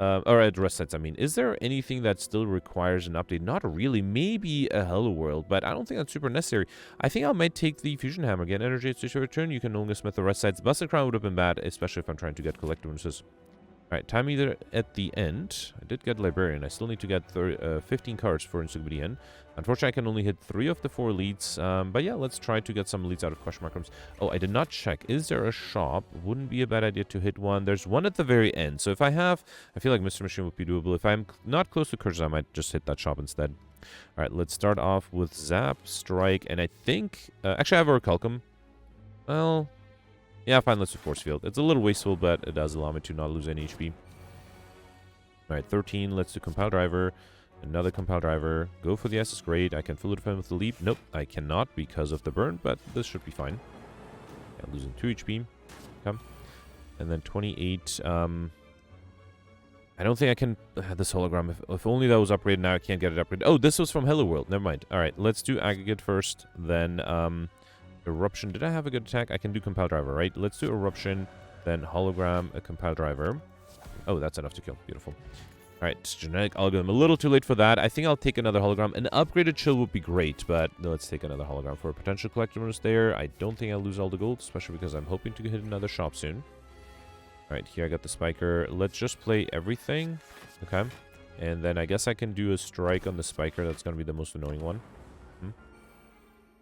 Or at rest sites, I mean. Is there anything that still requires an update? Not really. Maybe a Hello World, but I don't think that's super necessary. I think I might take the Fusion Hammer again. Energy to return. You can no longer smith the rest sites. Busted Crown would have been bad, especially if I'm trying to get collector bonuses. Alright, time either at the end. I did get Librarian. I still need to get 15 cards for Insugabity End. Unfortunately, I can only hit 3 of the 4 leads. But yeah, let's try to get some leads out of Question Mark Rooms. Oh, I did not check. Is there a shop? Wouldn't be a bad idea to hit one. There's one at the very end. So if I have... I feel like Mr. Machine would be doable. If I'm not close to Curses, I might just hit that shop instead. Alright, let's start off with Zap, Strike, and I think... actually, I have Orichalcum. Well... Yeah, fine, let's do Force Field. It's a little wasteful, but it does allow me to not lose any HP. Alright, 13. Let's do Compile Driver. Another Compile Driver. Go for the S is great. I can fully defend with the Leap. Nope, I cannot because of the burn, but this should be fine. Yeah, losing 2 HP. Come. And then 28. I don't think I can... this hologram, if only that was upgraded, now I can't get it upgraded. Oh, this was from Hello World. Never mind. Alright, let's do Aggregate first. Then, Eruption. Did I have a good attack? I can do Compile Driver, right? Let's do Eruption, then Hologram, a Compile Driver. Oh, that's enough to kill. Beautiful. Alright, Genetic Algorithm. A little too late for that. I think I'll take another Hologram. An upgraded Chill would be great, but let's take another Hologram for a potential collector bonus there. I don't think I'll lose all the gold, especially because I'm hoping to hit another shop soon. Alright, here I got the spiker. Let's just play everything. Okay. And then I guess I can do a strike on the spiker. That's going to be the most annoying one.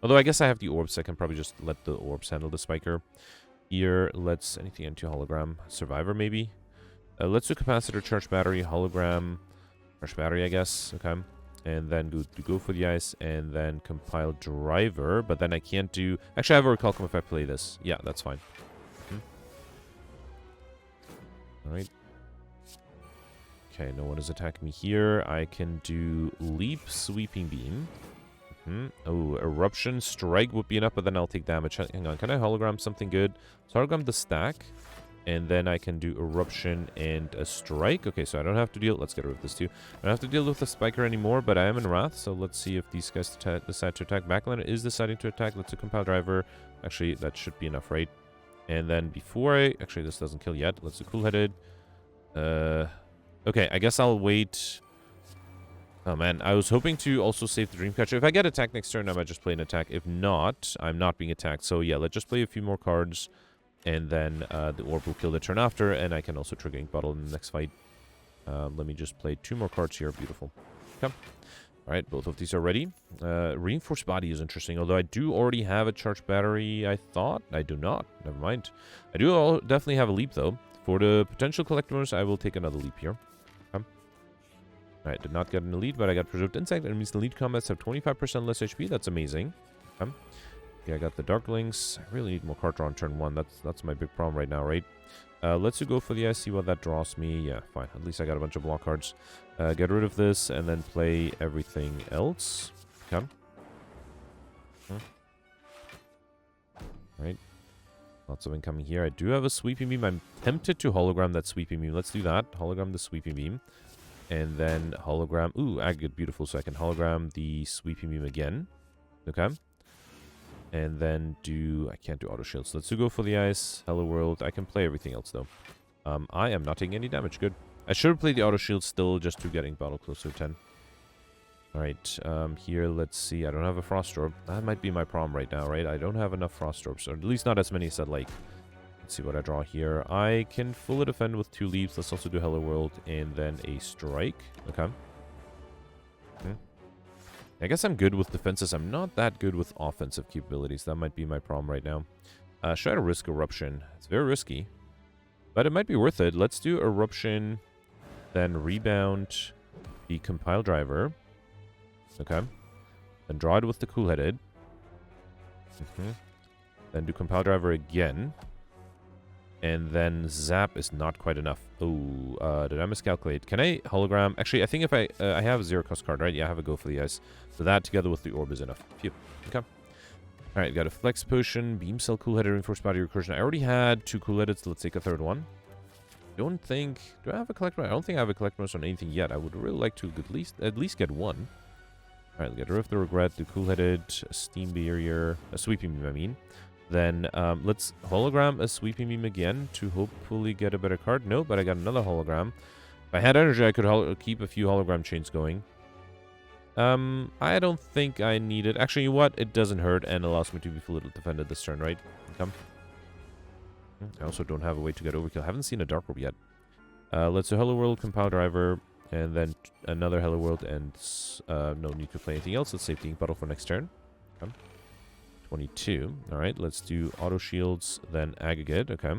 Although I guess I have the orbs. I can probably just let the orbs handle the spiker. Here, let's... anything into hologram. Survivor, maybe? Let's do capacitor, charge battery, hologram, charge battery, I guess. Okay. And then go for the ice, and then compile driver. But then I can't do... actually, I have a recall if I play this. Yeah, that's fine. Alright. Okay, no one is attacking me here. I can do leap, sweeping beam. Oh, eruption, strike would be enough, but then I'll take damage. Hang on, can I hologram something good? So hologram the stack, and then I can do eruption and a strike. Okay, so I don't have to deal... let's get rid of this too. I don't have to deal with the spiker anymore, but I am in wrath, so let's see if these guys decide to attack. Backline is deciding to attack. Let's do compile driver. Actually, that should be enough, right? And then before I... actually, this doesn't kill yet. Let's do cool-headed. Okay, I guess I'll wait... oh man, I was hoping to also save the Dreamcatcher. If I get attacked next turn, I might just play an attack. If not, I'm not being attacked. So yeah, let's just play a few more cards. And then the orb will kill the turn after. And I can also trigger Ink Bottle in the next fight. Let me just play 2 more cards here. Beautiful. Okay. Alright, both of these are ready. Reinforced Body is interesting. Although I do already have a charged battery, I thought. I do not. Never mind. I do definitely have a leap, though. For the potential collectors, I will take another leap here. Alright, did not get an elite, but I got Preserved Insect. It means the elite combats have 25% less HP. That's amazing. Yeah, I got the Darklings. I really need more card draw on turn 1. That's my big problem right now, right? Let's go for the ice, see what that draws me. Yeah, fine. At least I got a bunch of block cards. Get rid of this, and then play everything else. Okay. Right. Lots of incoming here. I do have a Sweeping Beam. I'm tempted to hologram that Sweeping Beam. Let's do that. Hologram the Sweeping Beam. And then hologram... ooh, aggregate, beautiful. So I can hologram the Sweeping Beam again. Okay. And then do... I can't do auto shields. Let's go for the ice. Hello world. I can play everything else, though. I am not taking any damage. Good. I should have played the auto shield still, just to getting battle closer to 10. Alright, here, let's see. I don't have a Frost Orb. That might be my problem right now, right? I don't have enough Frost Orbs, or at least not as many as I'd like. Let's see what I draw here. I can fully defend with 2 leaves. Let's also do Hello World, and then a strike. Okay. I guess I'm good with defenses. I'm not that good with offensive capabilities. That might be my problem right now. Should I risk Eruption? It's very risky, but it might be worth it. Let's do Eruption, then Rebound the Compile Driver. Okay. Then draw it with the Cool-Headed. Then do Compile Driver again. And then Zap is not quite enough. Oh, did I miscalculate? Can I hologram? Actually, I think if I have a 0-cost card, right? Yeah, I have a Go for the Ice. So that together with the Orb is enough. Phew. Okay. Alright, got a Flex Potion, Beam Cell, Cool-Headed, Reinforced Body, Recursion. I already had 2 Cool-Headed, so let's take a third one. Don't think... do I have a Collector? I don't think I have a Collector on anything yet. I would really like to at least get one. Alright, get rid of the Regret, the Cool-Headed, a Steam Barrier, a Sweeping Beam, I mean. Then let's hologram a Sweeping Beam again to hopefully get a better card. No, but I got another hologram. If I had energy, I could keep a few hologram chains going. I don't think I need it. Actually, you know what? It doesn't hurt and allows me to be fully defended this turn, right? Come. I also don't have a way to get overkill. I haven't seen a Dark Orb yet. Let's do Hello World, Compile Driver, and then another Hello World, and no need to play anything else. Let's save the Ink Bottle for next turn. Come. 22. Alright, let's do Auto Shields, then Aggregate. Okay.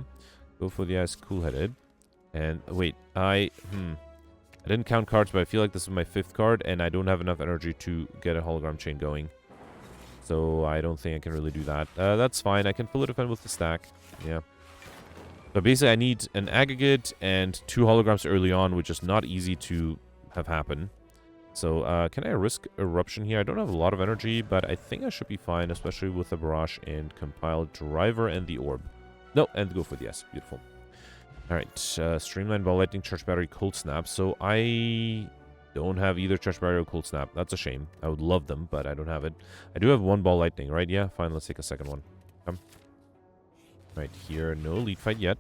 Go for the Ice, Cool-Headed. And, wait, I didn't count cards, but I feel like this is my 5th card, and I don't have enough energy to get a hologram chain going. So, I don't think I can really do that. That's fine. I can fully defend with the stack. Yeah. So, basically, I need an Aggregate and 2 holograms early on, which is not easy to have happen. So, can I risk Eruption here? I don't have a lot of energy, but I think I should be fine, especially with the Barrage and Compile Driver and the Orb. No, and go for the S. Beautiful. Alright, Streamline, Ball Lightning, Charge Battery, Cold Snap. So, I don't have either Charge Battery or Cold Snap. That's a shame. I would love them, but I don't have it. I do have 1 Ball Lightning, right? Yeah, fine, let's take a second one. Come. Right here, no lead fight yet.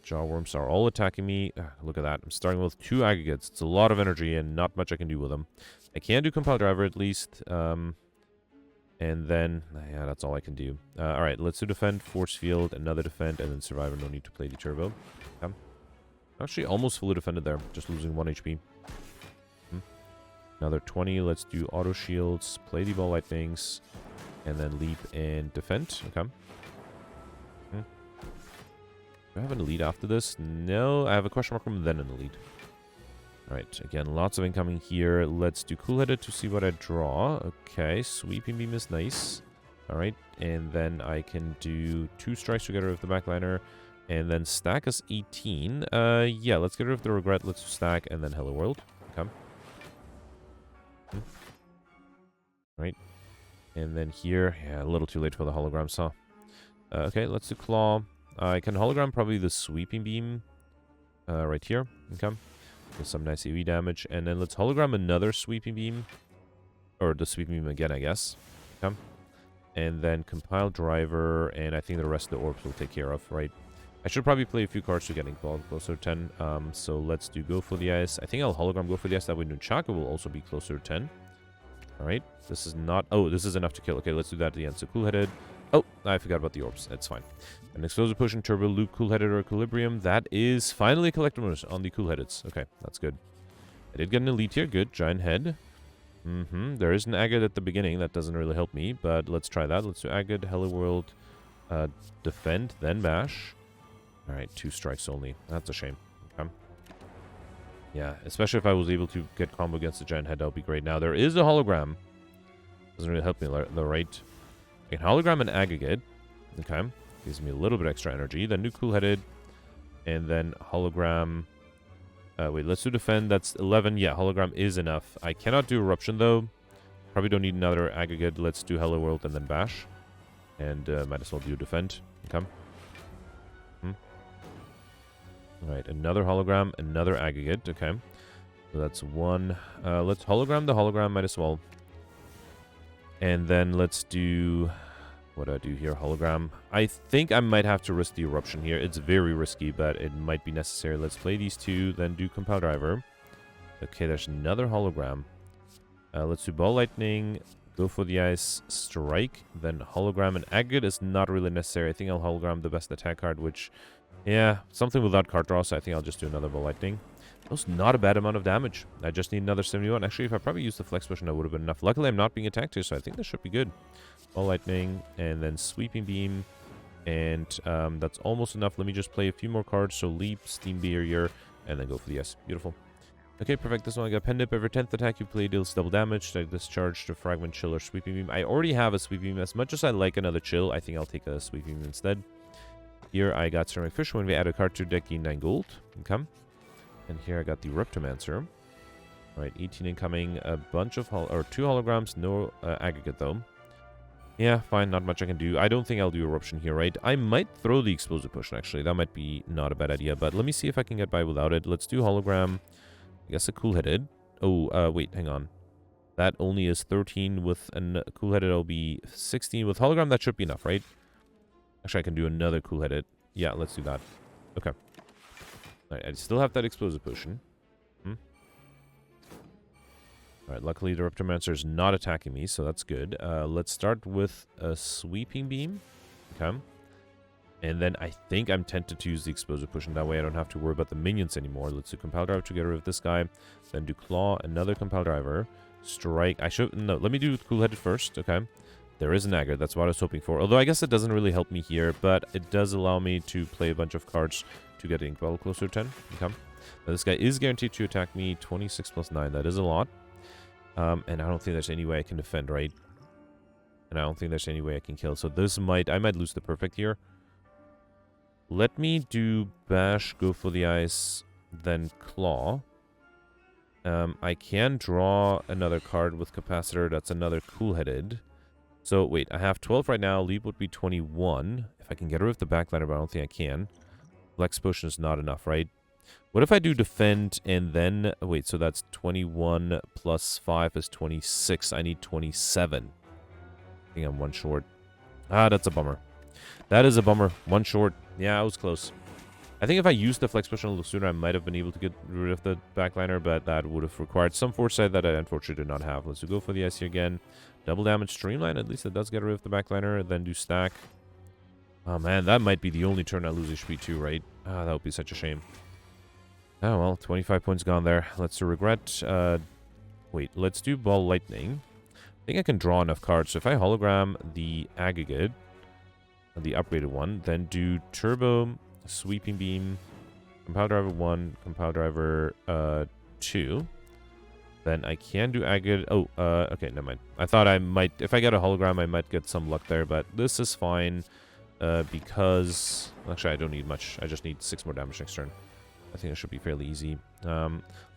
Jawworms are all attacking me. Look at that. I'm starting with 2 aggregates. It's a lot of energy and not much I can do with them. I can do Compile Driver at least. And then, yeah, that's all I can do. Alright, let's do defend, force field, another defend, and then survivor. No need to play the turbo. Okay. Actually, almost fully defended there. Just losing 1 HP. Another 20. Let's do auto shields, play the ball lightnings, and then leap and defend. Okay. Do I have an lead after this? No, I have a question mark from then in the lead. Alright, again, lots of incoming here. Let's do cool-headed to see what I draw. Okay, sweeping beam is nice. Alright, and then I can do 2 strikes to get rid of the backliner. And then stack us 18. Yeah, let's get rid of the regret. Let's stack and then Hello World. Okay. Right. And then here, yeah, a little too late for the hologram saw. Okay, let's do claw. I can hologram probably the sweeping beam right here. Okay. With some nice AoE damage. And then let's hologram another sweeping beam. Or the sweeping beam again, I guess. Okay. And then compile driver, and I think the rest of the orbs will take care of, right? I should probably play a few cards to getting closer to 10. So let's do go for the ice. I think I'll hologram go for the ice. That way Nunchaka will also be closer to 10. Alright. This is not... Oh, this is enough to kill. Okay, let's do that at the end. So cool-headed. Oh, I forgot about the orbs. That's fine. An explosive potion, turbo, loop, cool-headed, or equilibrium. That is finally a collectibles on the cool-headeds. Okay, that's good. I did get an elite here. Good. Giant head. There is an agate at the beginning. That doesn't really help me, but let's try that. Let's do agate, Hello World, defend, then bash. Alright, 2 strikes only. That's a shame. Okay. Yeah, especially if I was able to get combo against the giant head, that would be great. Now, there is a hologram. Doesn't really help me though, right? I can hologram an aggregate. Okay. Gives me a little bit extra energy. Then do cool-headed. And then hologram... wait, let's do defend. That's 11. Yeah, hologram is enough. I cannot do eruption, though. Probably don't need another aggregate. Let's do Hello World and then bash. And might as well do defend. Okay. Alright, another hologram, another aggregate. Okay. So that's 1. Let's hologram the hologram, might as well. And then let's do... What do I do here? Hologram. I think I might have to risk the eruption here. It's very risky, but it might be necessary. Let's play these 2, then do compile driver. Okay, there's another hologram. Let's do ball lightning, go for the ice, strike, then hologram. And aggregate is not really necessary. I think I'll hologram the best attack card, which... Yeah, something without card draw, so I think I'll just do another ball lightning. That was not a bad amount of damage. I just need another 71. Actually, if I probably used the flex potion, that would have been enough. Luckily, I'm not being attacked here, so I think this should be good. Ball lightning, and then sweeping beam. And that's almost enough. Let me just play a few more cards. So leap, steam barrier, and then go for the S. Beautiful. Okay, perfect. This one I got pen dip. Every 10th attack you play deals double damage. I discharge the fragment, chill, or sweeping beam. I already have a sweeping beam. As much as I like another chill, I think I'll take a sweeping beam instead. Here I got Ceramic Fish. When we add a card to deck, gain 9 gold. Okay. And here I got the Reptomancer. Alright, 18 incoming. A bunch of 2 holograms. No aggregate though. Yeah, fine. Not much I can do. I don't think I'll do Eruption here, right? I might throw the Explosive Potion, actually. That might be not a bad idea. But let me see if I can get by without it. Let's do hologram. I guess a cool-headed. Oh, wait, hang on. That only is 13 with a cool-headed. It'll be 16 with hologram. That should be enough, right? Actually, I can do another cool-headed. Yeah, let's do that. Okay. Alright, I still have that Explosive Potion. Alright, luckily the Reptomancer is not attacking me, so that's good. Let's start with a Sweeping Beam. Okay. And then I think I'm tempted to use the Explosive Potion. That way I don't have to worry about the minions anymore. Let's do Compile Driver to get rid of this guy. Then do Claw, another Compile Driver. Strike. I should... No, let me do Cool-Headed first. Okay. There is an aggro. That's what I was hoping for. Although I guess it doesn't really help me here, but it does allow me to play a bunch of cards to get Inkwell closer to 10. Okay. Now this guy is guaranteed to attack me 26 plus 9. That is a lot. And I don't think there's any way I can defend, right? And I don't think there's any way I can kill. So this might... I might lose the perfect here. Let me do Bash, go for the ice, then Claw. I can draw another card with Capacitor. That's another Cool-Headed. So, wait, I have 12 right now. Leap would be 21. If I can get rid of the backliner, but I don't think I can. Flex Potion is not enough, right? What if I do Defend and then... Wait, so that's 21 plus 5 is 26. I need 27. I think I'm 1 short. Ah, that's a bummer. That is a bummer. 1 short. Yeah, I was close. I think if I used the flex potion a little sooner, I might have been able to get rid of the backliner, but that would have required some foresight that I unfortunately did not have. Let's go for the ice here again. Double damage streamline. At least it does get rid of the backliner. Then do stack. Oh man, that might be the only turn I lose HP too, right? Ah, that would be such a shame. Oh well, 25 points gone there. Let's do regret. Wait, let's do ball lightning. I think I can draw enough cards. So if I hologram the aggregate, the upgraded one, then do turbo, sweeping beam, compile driver 1, compile driver 2. Then I can do aggregate. Oh, okay, never mind. I thought I might, if I get a hologram, I might get some luck there, but this is fine because actually I don't need much. I just need 6 more damage next turn. I think it should be fairly easy.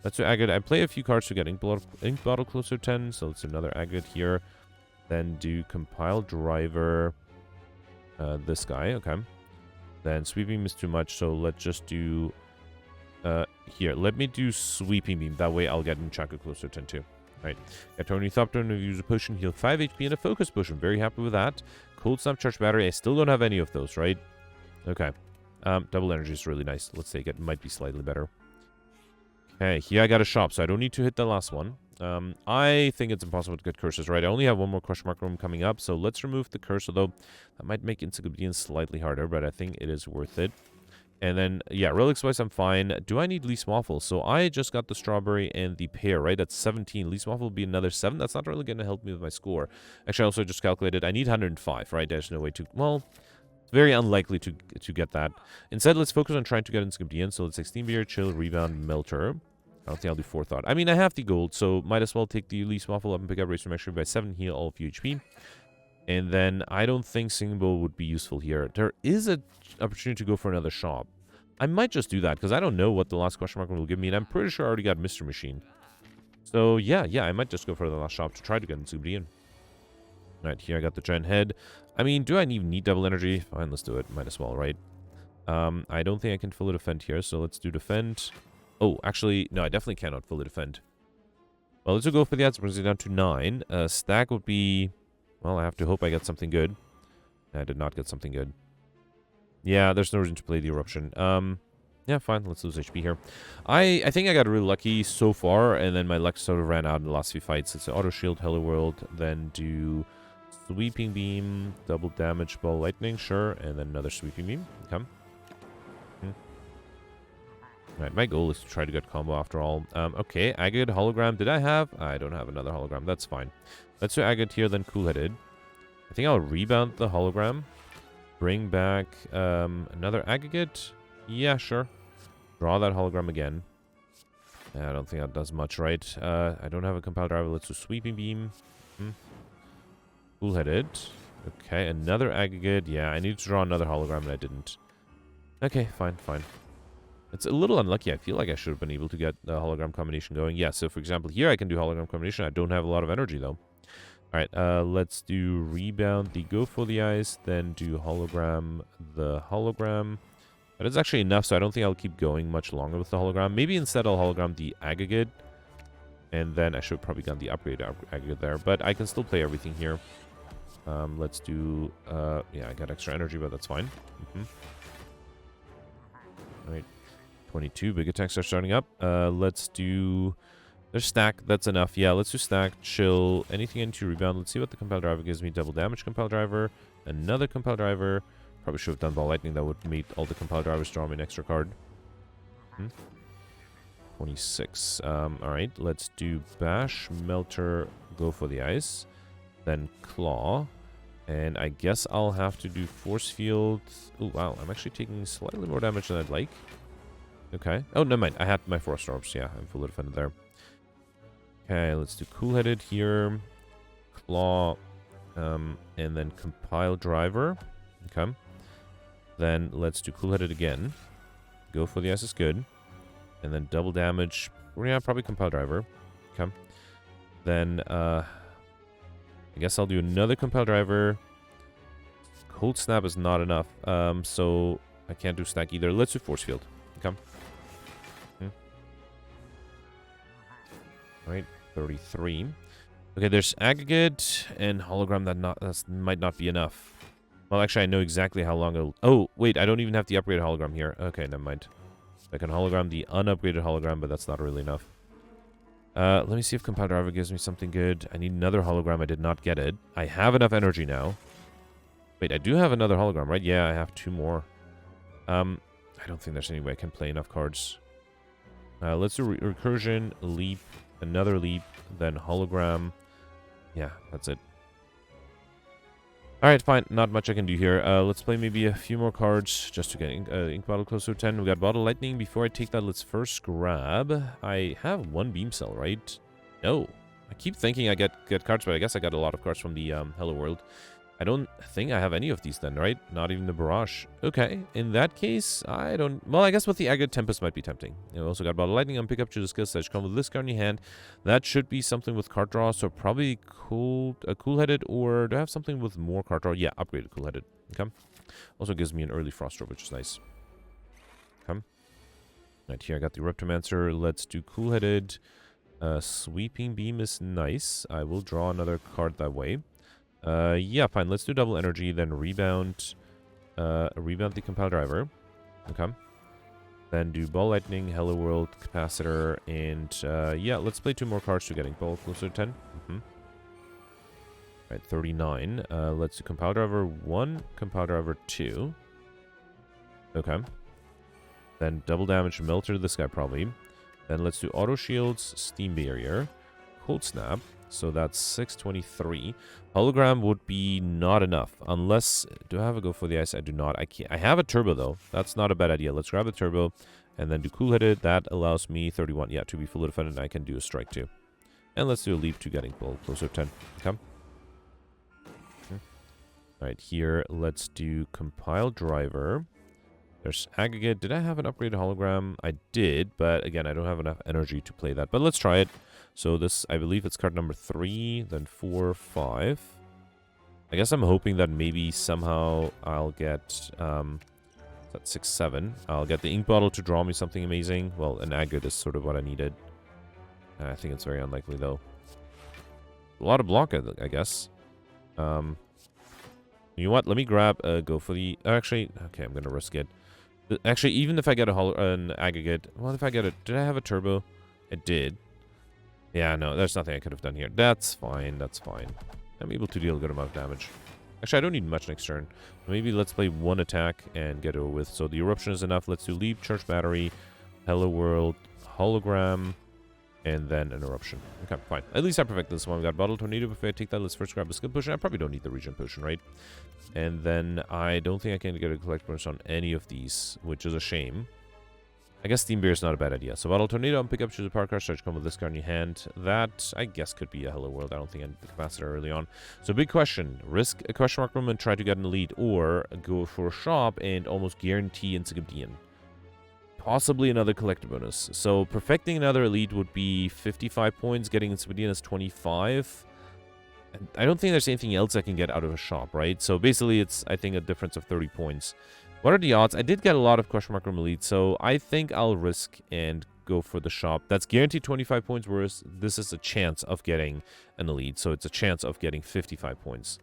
Let's do aggregate. I play a few cards to get ink bottle closer to 10, so let's do another aggregate here. Then do compile driver this guy, okay. Then sweeping beam is too much, so let's just do here. Let me do sweeping beam. That way I'll get Nchaka closer to 10 too. Right. Got Tony Thopter to use a potion, heal 5 HP and a focus potion. Very happy with that. Cold Snap Charge Battery. I still don't have any of those, right? Okay. Double energy is really nice. Let's take it. Might be slightly better. Okay, here I got a shop, so I don't need to hit the last one. I think it's impossible to get curses right. I only have one more question mark room coming up, so let's remove the curse, although that might make Encyclopedian slightly harder, but I think it is worth it. And then, yeah, relics-wise, I'm fine. Do I need Least Waffle? So I just got the strawberry and the pear, right? That's 17. Least Waffle will be another 7. That's not really going to help me with my score. Actually, I also just calculated I need 105, right? There's no way to... Well, it's very unlikely to get that. Instead, let's focus on trying to get Encyclopedian. So let's 16 beer, chill, rebound, melter. I don't think I'll do forethought. I mean, I have the gold, so might as well take the Least Waffle up and pick up Race from Extra by 7, heal all of you HP. And then I don't think Singing Bowl would be useful here. There is an opportunity to go for another shop. I might just do that, because I don't know what the last question mark will give me, and I'm pretty sure I already got Mr. Machine. So, yeah, I might just go for the last shop to try to get Encyclopedian. Right, here I got the giant head. I mean, do I even need double energy? Fine, let's do it. Might as well, right? I don't think I can fully defend here, so let's do defend. Oh, actually, no, I definitely cannot fully defend. Well, let's go for the ads. Brings it down to 9. Stack would be... Well, I have to hope I get something good. I did not get something good. Yeah, there's no reason to play the Eruption. Yeah, fine. Let's lose HP here. I think I got really lucky so far, and then my luck sort of ran out in the last few fights. It's an auto shield, Hello World, then do sweeping beam, double damage, ball lightning, sure, and then another sweeping beam. Okay. Right, my goal is to try to get combo after all. Okay, Agate, hologram. Did I have? I don't have another hologram. That's fine. Let's do Agate here, then cool-headed. I think I'll rebound the hologram. Bring back another aggregate. Yeah, sure. Draw that hologram again. I don't think that does much, right? I don't have a compile driver. Let's do sweeping beam. Cool-headed. Okay, another aggregate. Yeah, I need to draw another hologram, and I didn't. Okay, fine. It's a little unlucky. I feel like I should have been able to get the hologram combination going. Yeah, so for example, here I can do hologram combination. I don't have a lot of energy, though. Alright, let's do rebound the go for the ice, then do hologram the hologram. That is actually enough, so I don't think I'll keep going much longer with the hologram. Maybe instead I'll hologram the aggregate, and then I should have probably gotten the upgrade aggregate there, but I can still play everything here. Let's do, yeah, I got extra energy, but that's fine. Alright, 22, big attacks are starting up. Let's do... There's stack, that's enough. Yeah, let's do stack, chill, anything into rebound. Let's see what the compile driver gives me. Double damage compile driver, another compile driver. Probably should have done ball lightning. That would make all the compile drivers draw me an extra card. 26. Alright, let's do bash, melter, go for the ice. Then claw. And I guess I'll have to do force field. Oh, wow, I'm actually taking slightly more damage than I'd like. Okay. Oh, never mind. I had my frost orbs. Yeah, I'm fully defended there. Okay, let's do cool-headed here. Claw. And then compile driver. Okay. Then let's do cool-headed again. Go for the ice is good. And then double damage. Yeah, probably compile driver. Okay. Then, I guess I'll do another compile driver. Cold snap is not enough. So I can't do stack either. Let's do force field. Okay. Alright, 33. Okay, there's aggregate and hologram that might not be enough. Well, actually, I know exactly how long it'll... Oh, wait, I don't even have the upgraded hologram here. Okay, never mind. I can hologram the unupgraded hologram, but that's not really enough. Let me see if Compile Driver gives me something good. I need another hologram. I did not get it. I have enough energy now. Wait, I do have another hologram, right? Yeah, I have 2 more. I don't think there's any way I can play enough cards. Let's do Recursion, Leap, another Leap, then Hologram. Yeah, that's it. Alright, fine. Not much I can do here. Let's play maybe a few more cards just to get Ink Bottle closer to 10. We got Bottle Lightning. Before I take that, let's first grab... I have 1 Beam Cell, right? No. I keep thinking I get cards, but I guess I got a lot of cards from the Hello World. I don't think I have any of these then, right? Not even the Barrage. Okay, in that case, I don't... Well, I guess with the Agate Tempest might be tempting. You also got Bottle Lightning on pickup, choose a skill set. Come with this card in your hand. That should be something with card draw, so probably Cool-Headed, or do I have something with more card draw? Yeah, upgraded Cool-Headed. Okay. Also gives me an early Frost Orb, which is nice. Okay. Right here, I got the Reptomancer. Let's do Cool-Headed. Sweeping Beam is nice. I will draw another card that way. Yeah, fine. Let's do double energy, then rebound. Rebound the Compile Driver. Okay. Then do Ball Lightning, Hello World, Capacitor, and yeah, let's play 2 more cards to getting Ball closer to 10. Right, 39. Let's do Compile Driver 1, Compile Driver 2. Okay. Then double damage Melter to this guy probably. Then let's do Auto Shields, Steam Barrier, Cold Snap. So that's 623. Hologram would be not enough. Unless... Do I have a go for the ice? I do not. I can't. I have a turbo, though. That's not a bad idea. Let's grab a turbo and then do Cool-Headed. That allows me 31. Yeah, to be fully defended, and I can do a strike, too. And let's do a leap to getting closer to 10. Come. Alright, here, let's do Compile Driver. There's Aggregate. Did I have an upgraded hologram? I did, but again, I don't have enough energy to play that. But let's try it. So this, I believe it's card number 3, then 4, 5. I guess I'm hoping that maybe somehow I'll get, that's 6, 7. I'll get the Ink Bottle to draw me something amazing. Well, an Aggregate is sort of what I needed. I think it's very unlikely, though. A lot of block, I guess. You know what? Let me grab, go for the... Actually, okay, I'm going to risk it. Actually, even if I get an Aggregate... What if I get a... Did I have a turbo? I did. Yeah, no, there's nothing I could have done here. That's fine, that's fine. I'm able to deal a good amount of damage. Actually, I don't need much next turn. Maybe let's play 1 attack and get over with. So the Eruption is enough. Let's do Leap, Charge Battery, Hello World, Hologram, and then an Eruption. Okay, fine. At least I perfected this one. We got Bottle Tornado. Before I take that, let's first grab a Skill Potion. I probably don't need the Regen Potion, right? And then I don't think I can get a Collect bonus on any of these, which is a shame. I guess Steam Beer is not a bad idea. So Bottle Tornado and pick up, choose a power card, start to come with this card in your hand. That, I guess, could be a Hello World. I don't think I need the Capacitor early on. So big question. Risk a question mark room and try to get an elite, or go for a shop and almost guarantee Insignifiant. Possibly another collector bonus. So perfecting another elite would be 55 points, getting Insignifiant is 25. And I don't think there's anything else I can get out of a shop, right? So basically it's, I think, a difference of 30 points. What are the odds? I did get a lot of question mark room elite, so I think I'll risk and go for the shop. That's guaranteed 25 points, whereas this is a chance of getting an elite, so it's a chance of getting 55 points.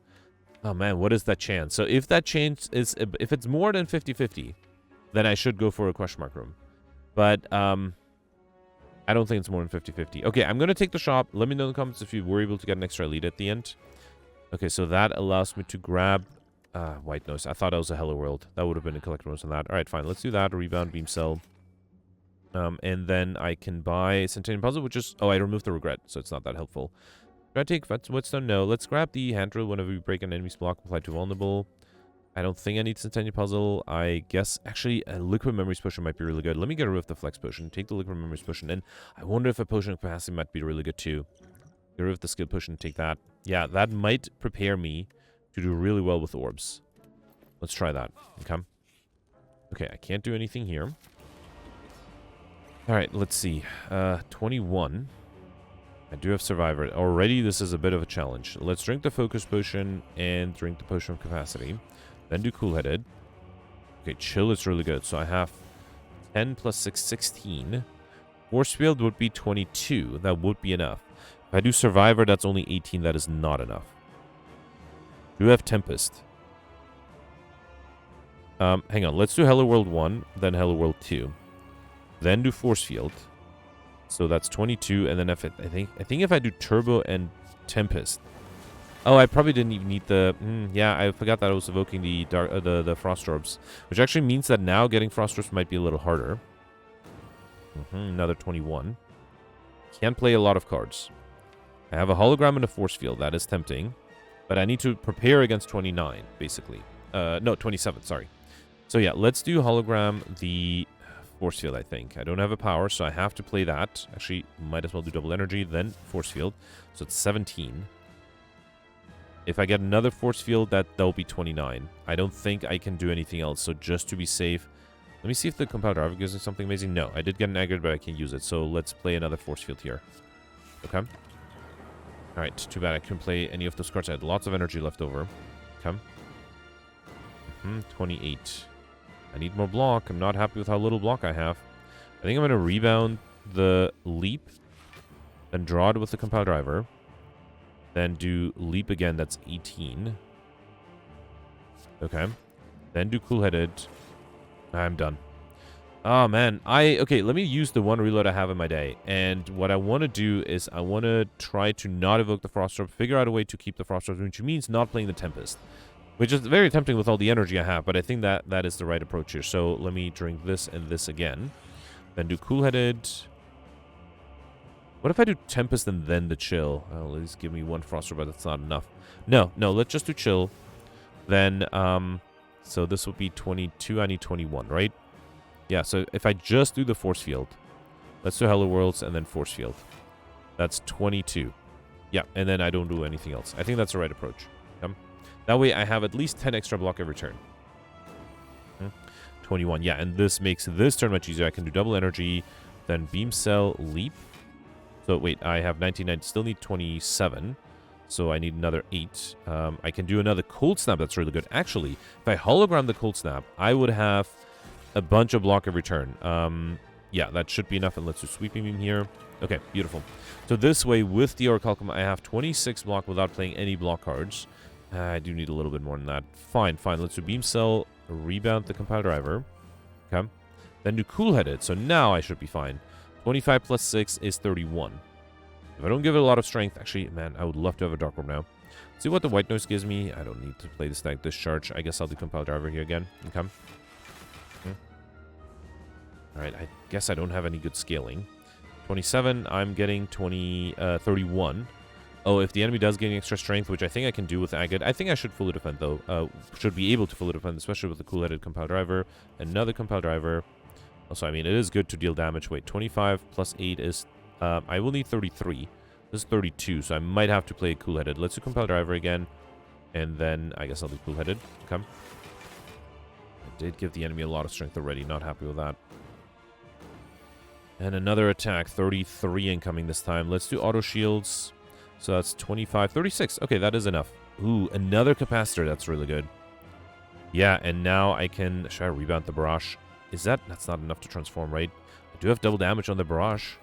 Oh man, what is that chance? So if that chance is, if it's more than 50-50, then I should go for a question mark room. But I don't think it's more than 50-50. Okay, I'm going to take the shop. Let me know in the comments if you were able to get an extra elite at the end. Okay, so that allows me to grab... White Noise. I thought that was a Hello World. That would have been a collector bonus on that. Alright, fine. Let's do that. Rebound, Beam Cell. And then I can buy Centennial Puzzle, which is... Oh, I removed the Regret, so it's not that helpful. Do I take Whetstone? No. Let's grab the Hand Drill whenever we break an enemy's block. Apply to Vulnerable. I don't think I need Centennial Puzzle. I guess... Actually, a Liquid Memories Potion might be really good. Let me get rid of the Flex Potion. Take the Liquid Memories Potion. And I wonder if a Potion of Capacity might be really good, too. Get rid of the Skill Potion. Take that. Yeah, that might prepare me to do really well with orbs. Let's try that. Okay. Okay, I can't do anything here. Alright, let's see. 21. I do have Survivor. Already, this is a bit of a challenge. Let's drink the Focus Potion and drink the Potion of Capacity. Then do Cool-Headed. Okay, Chill is really good. So I have 10 plus 6, 16. Force Field would be 22. That would be enough. If I do Survivor, that's only 18. That is not enough. Do have Tempest. Hang on. Let's do Hello World 1, then Hello World 2. Then do Force Field. So that's 22, and then if I think if I do Turbo and Tempest. Oh, I probably didn't even need the... yeah, I forgot that I was evoking the Frost Orbs. Which actually means that now getting Frost Orbs might be a little harder. Another 21. Can't play a lot of cards. I have a Hologram and a Force Field. That is tempting. But I need to prepare against 29, basically. No, 27, sorry. So yeah, let's do Hologram, the Force Field, I think. I don't have a power, so I have to play that. Actually, might as well do double energy, then Force Field. So it's 17. If I get another Force Field, that'll be 29. I don't think I can do anything else, so just to be safe... Let me see if the Compile Driver gives me something amazing. No, I did get an aggregate, but I can't use it, so let's play another Force Field here. Okay. Alright, too bad I couldn't play any of those cards. I had lots of energy left over. Okay. 28. I need more block. I'm not happy with how little block I have. I think I'm going to rebound the Leap, then draw it with the Compile Driver. Then do Leap again, that's 18. Okay. Then do Cool-Headed. I'm done. Oh, man. Okay, let me use the one reload I have in my day. And what I want to do is I want to try to not evoke the Frost Orb, figure out a way to keep the Frost Orb, which means not playing the Tempest. Which is very tempting with all the energy I have, but I think that is the right approach here. So let me drink this and this again. Then do Cool-Headed. What if I do Tempest and then the Chill? Oh, at least give me one Frost Orb, but that's not enough. No, let's just do Chill. Then, so this would be 22. I need 21, right? Yeah, so if I just do the Force Field. Let's do Hello Worlds and then Force Field. That's 22. Yeah, and then I don't do anything else. I think that's the right approach. That way I have at least 10 extra block every turn. 21. Yeah, and this makes this turn much easier. I can do double energy, then Beam Cell, Leap. So wait, I have 19. I still need 27. So I need another 8. I can do another Cold Snap. That's really good. Actually, if I hologram the Cold Snap, I would have a bunch of block every turn. Yeah, that should be enough. And let's do Sweeping Beam here. Okay, beautiful. So this way, with the Orichalcum, I have 26 block without playing any block cards. I do need a little bit more than that. Fine. Let's do Beam Cell, rebound the Compile Driver. Okay. Then do Cool-Headed. So now I should be fine. 25 plus 6 is 31. If I don't give it a lot of strength... Actually, man, I would love to have a Dark Orb now. See what the White Noise gives me. I don't need to play this Static Discharge. I guess I'll do Compile Driver here again. Okay. Alright, I guess I don't have any good scaling. 27. I'm getting 31. Oh, if the enemy does gain extra strength, which I think I can do with Agate. I think I should fully defend, though. Should be able to fully defend, especially with the Cool-Headed Compile Driver. Another Compile Driver. Also, I mean, it is good to deal damage. Wait, 25 plus 8 is... I will need 33. This is 32, so I might have to play Cool-Headed. Let's do Compile Driver again. And then I guess I'll do Cool-Headed. Okay. I did give the enemy a lot of strength already. Not happy with that. And another attack. 33 incoming this time. Let's do Auto Shields. So that's 25, 36. Okay, that is enough. Ooh, another Capacitor. That's really good. Yeah, and now I can... Should I rebound the Barrage? That's not enough to transform, right? I do have double damage on the Barrage.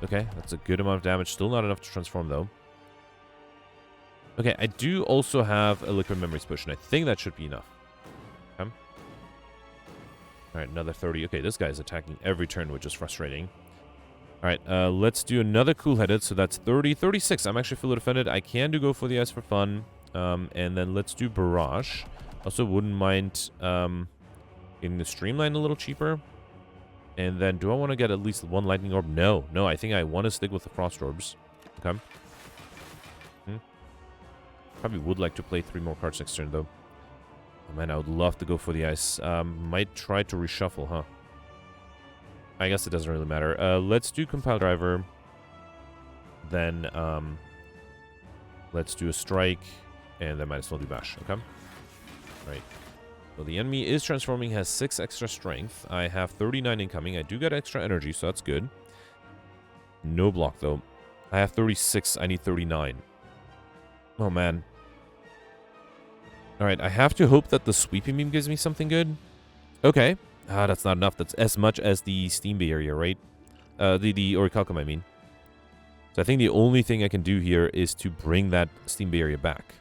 Okay, that's a good amount of damage. Still not enough to transform, though. Okay, I do also have a Liquid Memories Potion. I think that should be enough. Okay. Alright, another 30. Okay, this guy is attacking every turn, which is frustrating. Alright, let's do another Cool-Headed. So that's 30, 36. I'm actually fully defended. I can go for the ice for fun. And then let's do Barrage. Also wouldn't mind getting the Streamline a little cheaper. And then do I want to get at least one Lightning Orb? No, I think I want to stick with the Frost Orbs. Okay. Probably would like to play 3 more cards next turn, though. Oh, man, I would love to go for the ice. Might try to reshuffle, huh? I guess it doesn't really matter. Let's do Compile Driver. Then, let's do a Strike. And then might as well do Bash. Okay. Right. So the enemy is transforming, has 6 extra strength. I have 39 incoming. I do get extra energy, so that's good. No block, though. I have 36. I need 39. Oh, man. Alright, I have to hope that the Sweeping Beam gives me something good. Okay. Ah, that's not enough. That's as much as the Steam Barrier, right? The Orichalcum, I mean. So I think the only thing I can do here is to bring that Steam Barrier back.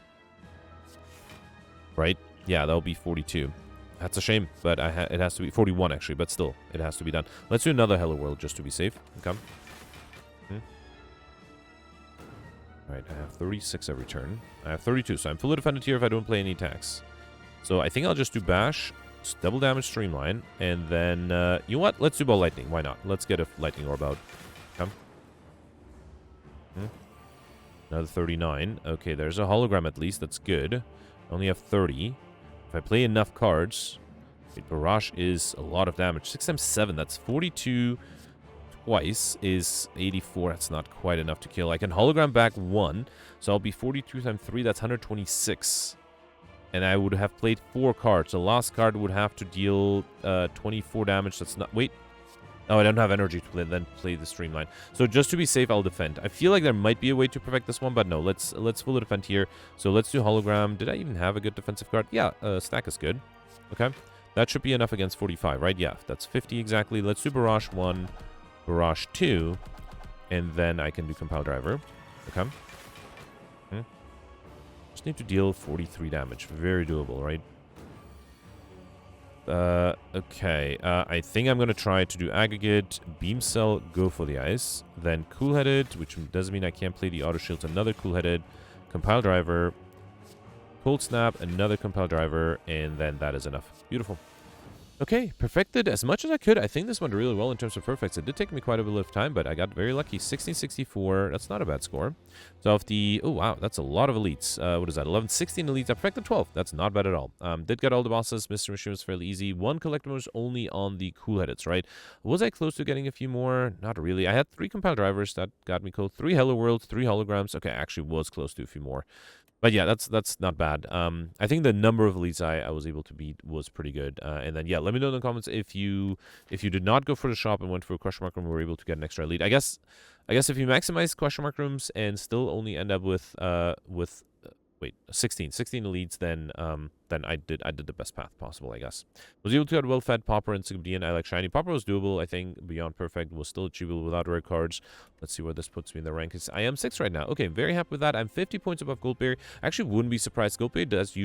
Right? Yeah, that'll be 42. That's a shame, but it has to be 41 actually, but still, it has to be done. Let's do another Hello World just to be safe. Okay. Alright, I have 36 every turn. I have 32, so I'm fully defended here if I don't play any attacks. So I think I'll just do Bash, double damage Streamline, and then, you know what? Let's do Ball Lightning. Why not? Let's get a Lightning Orb out. Come. Another 39. Okay, there's a hologram at least. That's good. I only have 30. If I play enough cards... Wait, Barrage is a lot of damage. 6 times 7, that's 42... Twice is 84. That's not quite enough to kill. I can hologram back 1, so I'll be 42 times 3. That's 126. And I would have played 4 cards. The last card would have to deal 24 damage. That's not... Wait. Oh, I don't have energy to play, then play the Streamline. So just to be safe, I'll defend. I feel like there might be a way to perfect this one, but no. Let's fully defend here. So let's do hologram. Did I even have a good defensive card? Yeah, stack is good. Okay. That should be enough against 45, right? Yeah, that's 50 exactly. Let's do Barrage 1. Barrage 2, and then I can do Compile Driver. Okay. Just need to deal 43 damage. Very doable, right? Okay. I think I'm going to try to do Aggregate, Beam Cell, go for the ice. Then Cool-Headed, which doesn't mean I can't play the Auto Shields. Another Cool-Headed, Compile Driver, Cold Snap, another Compile Driver, and then that is enough. Beautiful. Okay, perfected as much as I could. I think this went really well in terms of perfects. It did take me quite a bit of time, but I got very lucky. 1664, that's not a bad score. So of the... Oh, wow, that's a lot of elites. What is that? 11, 16 elites. I perfected 12. That's not bad at all. Did get all the bosses. Mr. Machine was fairly easy. 1 collector was only on the cool-headeds, right? Was I close to getting a few more? Not really. I had 3 compile drivers. That got me cool. 3 Hello Worlds, 3 holograms. Okay, I actually was close to a few more. But yeah, that's not bad. I think the number of elites I was able to beat was pretty good. And then yeah, let me know in the comments if you did not go for the shop and went for a question mark room, were able to get an extra elite. I guess if you maximize question mark rooms and still only end up with 16 elites, then I did the best path possible, I guess. Was able to get well-fed Pauper and Sigubdian. I like Shiny. Pauper was doable, I think. Beyond Perfect was still achievable without rare cards. Let's see where this puts me in the rankings. I am 6 right now. Okay, very happy with that. I'm 50 points above Goldberry. I actually wouldn't be surprised. Goldberry does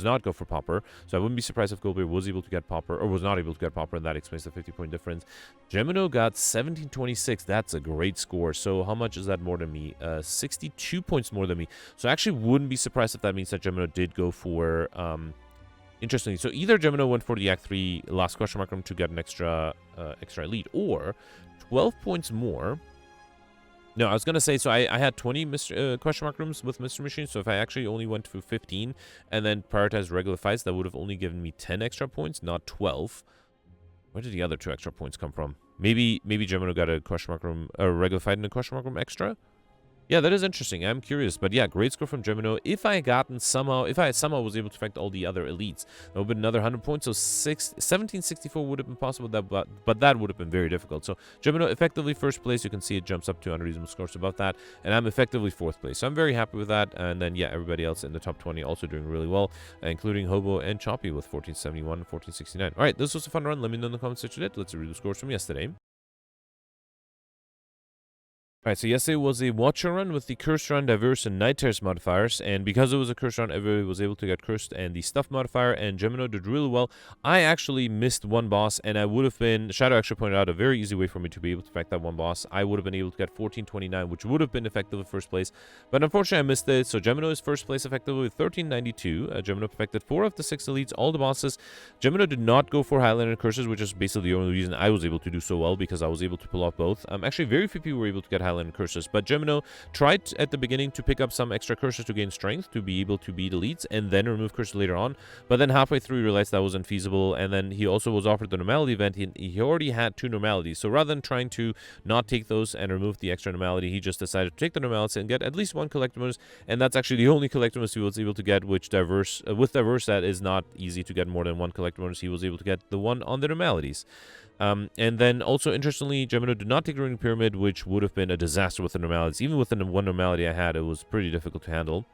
not go for Pauper, so I wouldn't be surprised if Goldberry was able to get Pauper, or was not able to get Pauper, and that explains the 50-point difference. Gemino got 1726. That's a great score. So how much is that more than me? 62 points more than me. So I actually wouldn't be surprised if that means that Gemino did go for... interestingly, so either Gemino went for the Act 3 last question mark room to get an extra elite, or 12 points more. No, I was going to say, so I had 20 question mark rooms with Mr. Machine, so if I actually only went for 15 and then prioritized regular fights, that would have only given me 10 extra points, not 12. Where did the other 2 extra points come from? Maybe Gemino got a question mark room, a regular fight and a question mark room extra? Yeah, that is interesting. I'm curious. But yeah, great score from Gemino. If I somehow was able to affect all the other elites, that would have been another 100 points. So 1764 would have been possible, but that would have been very difficult. So Gemino effectively first place. You can see it jumps up to unreasonable scores above that. And I'm effectively 4th place. So I'm very happy with that. And then, yeah, everybody else in the top 20 also doing really well, including Hobo and Choppy with 1471 and 1469. All right, this was a fun run. Let me know in the comments what you did. Let's review the scores from yesterday. Alright, so yesterday was a Watcher run with the Cursed Run, Diverse, and Night Terrors modifiers, and because it was a Cursed Run, everybody was able to get Cursed and the Stuff modifier, and Gemino did really well. I actually missed one boss, and I would have been... Shadow actually pointed out a very easy way for me to be able to affect that one boss. I would have been able to get 1429, which would have been effective in first place, but unfortunately I missed it, so Gemino is first place effectively with 1392. Gemino perfected 4 of the 6 elites, all the bosses. Gemino did not go for Highlander Curses, which is basically the only reason I was able to do so well, because I was able to pull off both. Actually, very few people were able to get Highlander Curses, but Gemino tried at the beginning to pick up some extra curses to gain strength to be able to beat elites and then remove curses later on, but then halfway through he realized that was unfeasible, and then he also was offered the normality event. He already had 2 normalities, so rather than trying to not take those and remove the extra normality, he just decided to take the normalities and get at least 1 collectibles, and that's actually the only collectibles he was able to get, which with diverse that is not easy to get more than 1 collectibles. He was able to get the one on the normalities. And then also, interestingly, Gemino did not take the Ring Pyramid, which would have been a disaster with the normalities. Even with the 1 normality I had, it was pretty difficult to handle.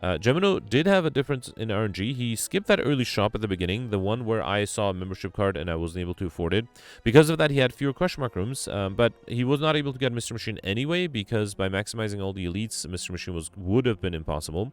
Gemino did have a difference in RNG. He skipped that early shop at the beginning, the one where I saw a membership card and I wasn't able to afford it. Because of that, he had fewer question mark rooms, but he was not able to get Mr. Machine anyway, because by maximizing all the elites, Mr. Machine would have been impossible.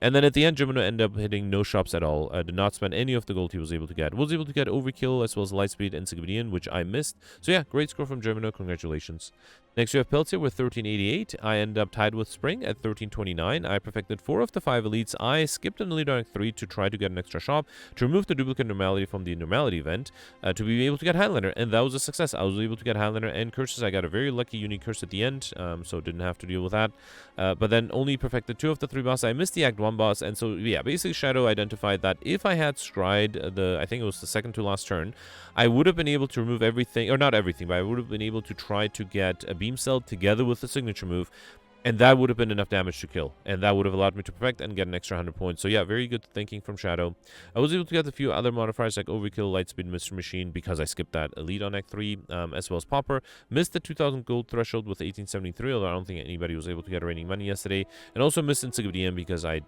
And then at the end, Gemino ended up hitting no shops at all. Did not spend any of the gold he was able to get. Was able to get Overkill as well as Lightspeed and Sigvidian, which I missed. So yeah, great score from Gemino. Congratulations. Next, we have Peltier with 1388. I end up tied with Spring at 1329. I perfected 4 of the 5 elites. I skipped an elite rank 3 to try to get an extra shop, to remove the duplicate normality from the normality event, to be able to get Highlander, and that was a success. I was able to get Highlander and curses. I got a very lucky unique curse at the end, so didn't have to deal with that. But then only perfected 2 of the 3 bosses. I missed the Act 1 boss, and so yeah, basically Shadow identified that if I had Stride, I think it was the second to last turn, I would have been able to remove everything, or not everything, but I would have been able to try to get a Beam Cell together with the signature move, and that would have been enough damage to kill, and that would have allowed me to perfect and get an extra 100 points. So yeah, very good thinking from Shadow. I was able to get a few other modifiers like Overkill, Lightspeed, Mr. Machine, because I skipped that Elite on Act 3, as well as Popper. Missed the 2,000 gold threshold with 1873, although I don't think anybody was able to get raining money yesterday. And also missed Insignifiant because I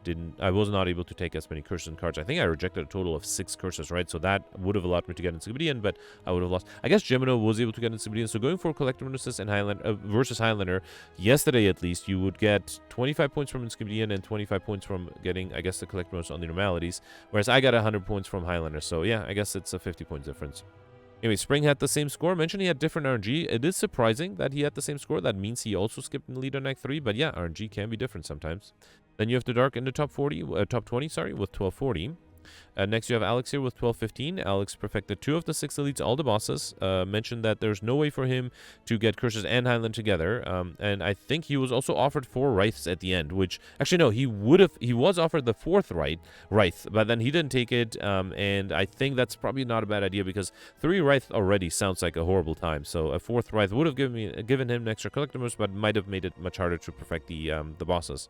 was not able to take as many curses and cards. I think I rejected a total of 6 curses, right? So that would have allowed me to get Insignifiant, but I would have lost. I guess Gemino was able to get Insignifiant. So going for Collector Bonuses and Highlander versus Highlander, yesterday at least, you would get 25 points from Insignifiant and 25 points from getting, I guess, the Collector Bonus on the normalities, whereas I got 100 points from Highlander. So yeah, I guess it's a 50-point difference. Anyway, Spring had the same score. Mentioned he had different RNG. It is surprising that he had the same score. That means he also skipped in the lead on Act 3, but yeah, RNG can be different sometimes. Then you have the Dark in the top 20, sorry, with 1240. Next, you have Alex here with 1215. Alex perfected 2 of the 6 elites, all the bosses. Mentioned that there's no way for him to get Curses and Highland together. And I think he was also offered 4 Wraiths at the end, which, actually, no, he was offered the 4th Wraith, but then he didn't take it. And I think that's probably not a bad idea because 3 Wraith already sounds like a horrible time. So a 4th Wraith would have given him an extra collector bonus, but might have made it much harder to perfect the bosses.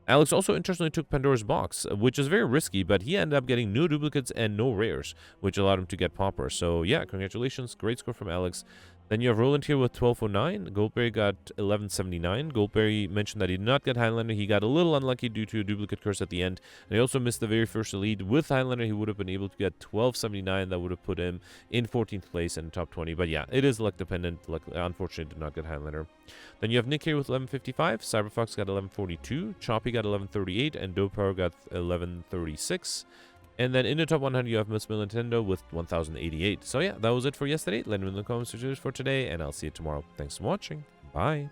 Alex also interestingly took Pandora's Box, which is very risky, but he ended up getting no duplicates and no rares, which allowed him to get Popper. So yeah, congratulations. Great score from Alex. Then you have Roland here with 1209. Goldberry got 1179. Goldberry mentioned that he did not get Highlander. He got a little unlucky due to a duplicate curse at the end. And he also missed the very first elite. With Highlander, he would have been able to get 1279. That would have put him in 14th place in the top 20. But yeah, it is luck dependent. Unfortunately, did not get Highlander. Then you have Nick here with 1155. Cyberfox got 1142. Choppy got 1138. And Dopower got 1136. And then in the top 100, you have Miss Nintendo with 1088. So yeah, that was it for yesterday. Let me know in the comments what you did for today, and I'll see you tomorrow. Thanks for watching. Bye.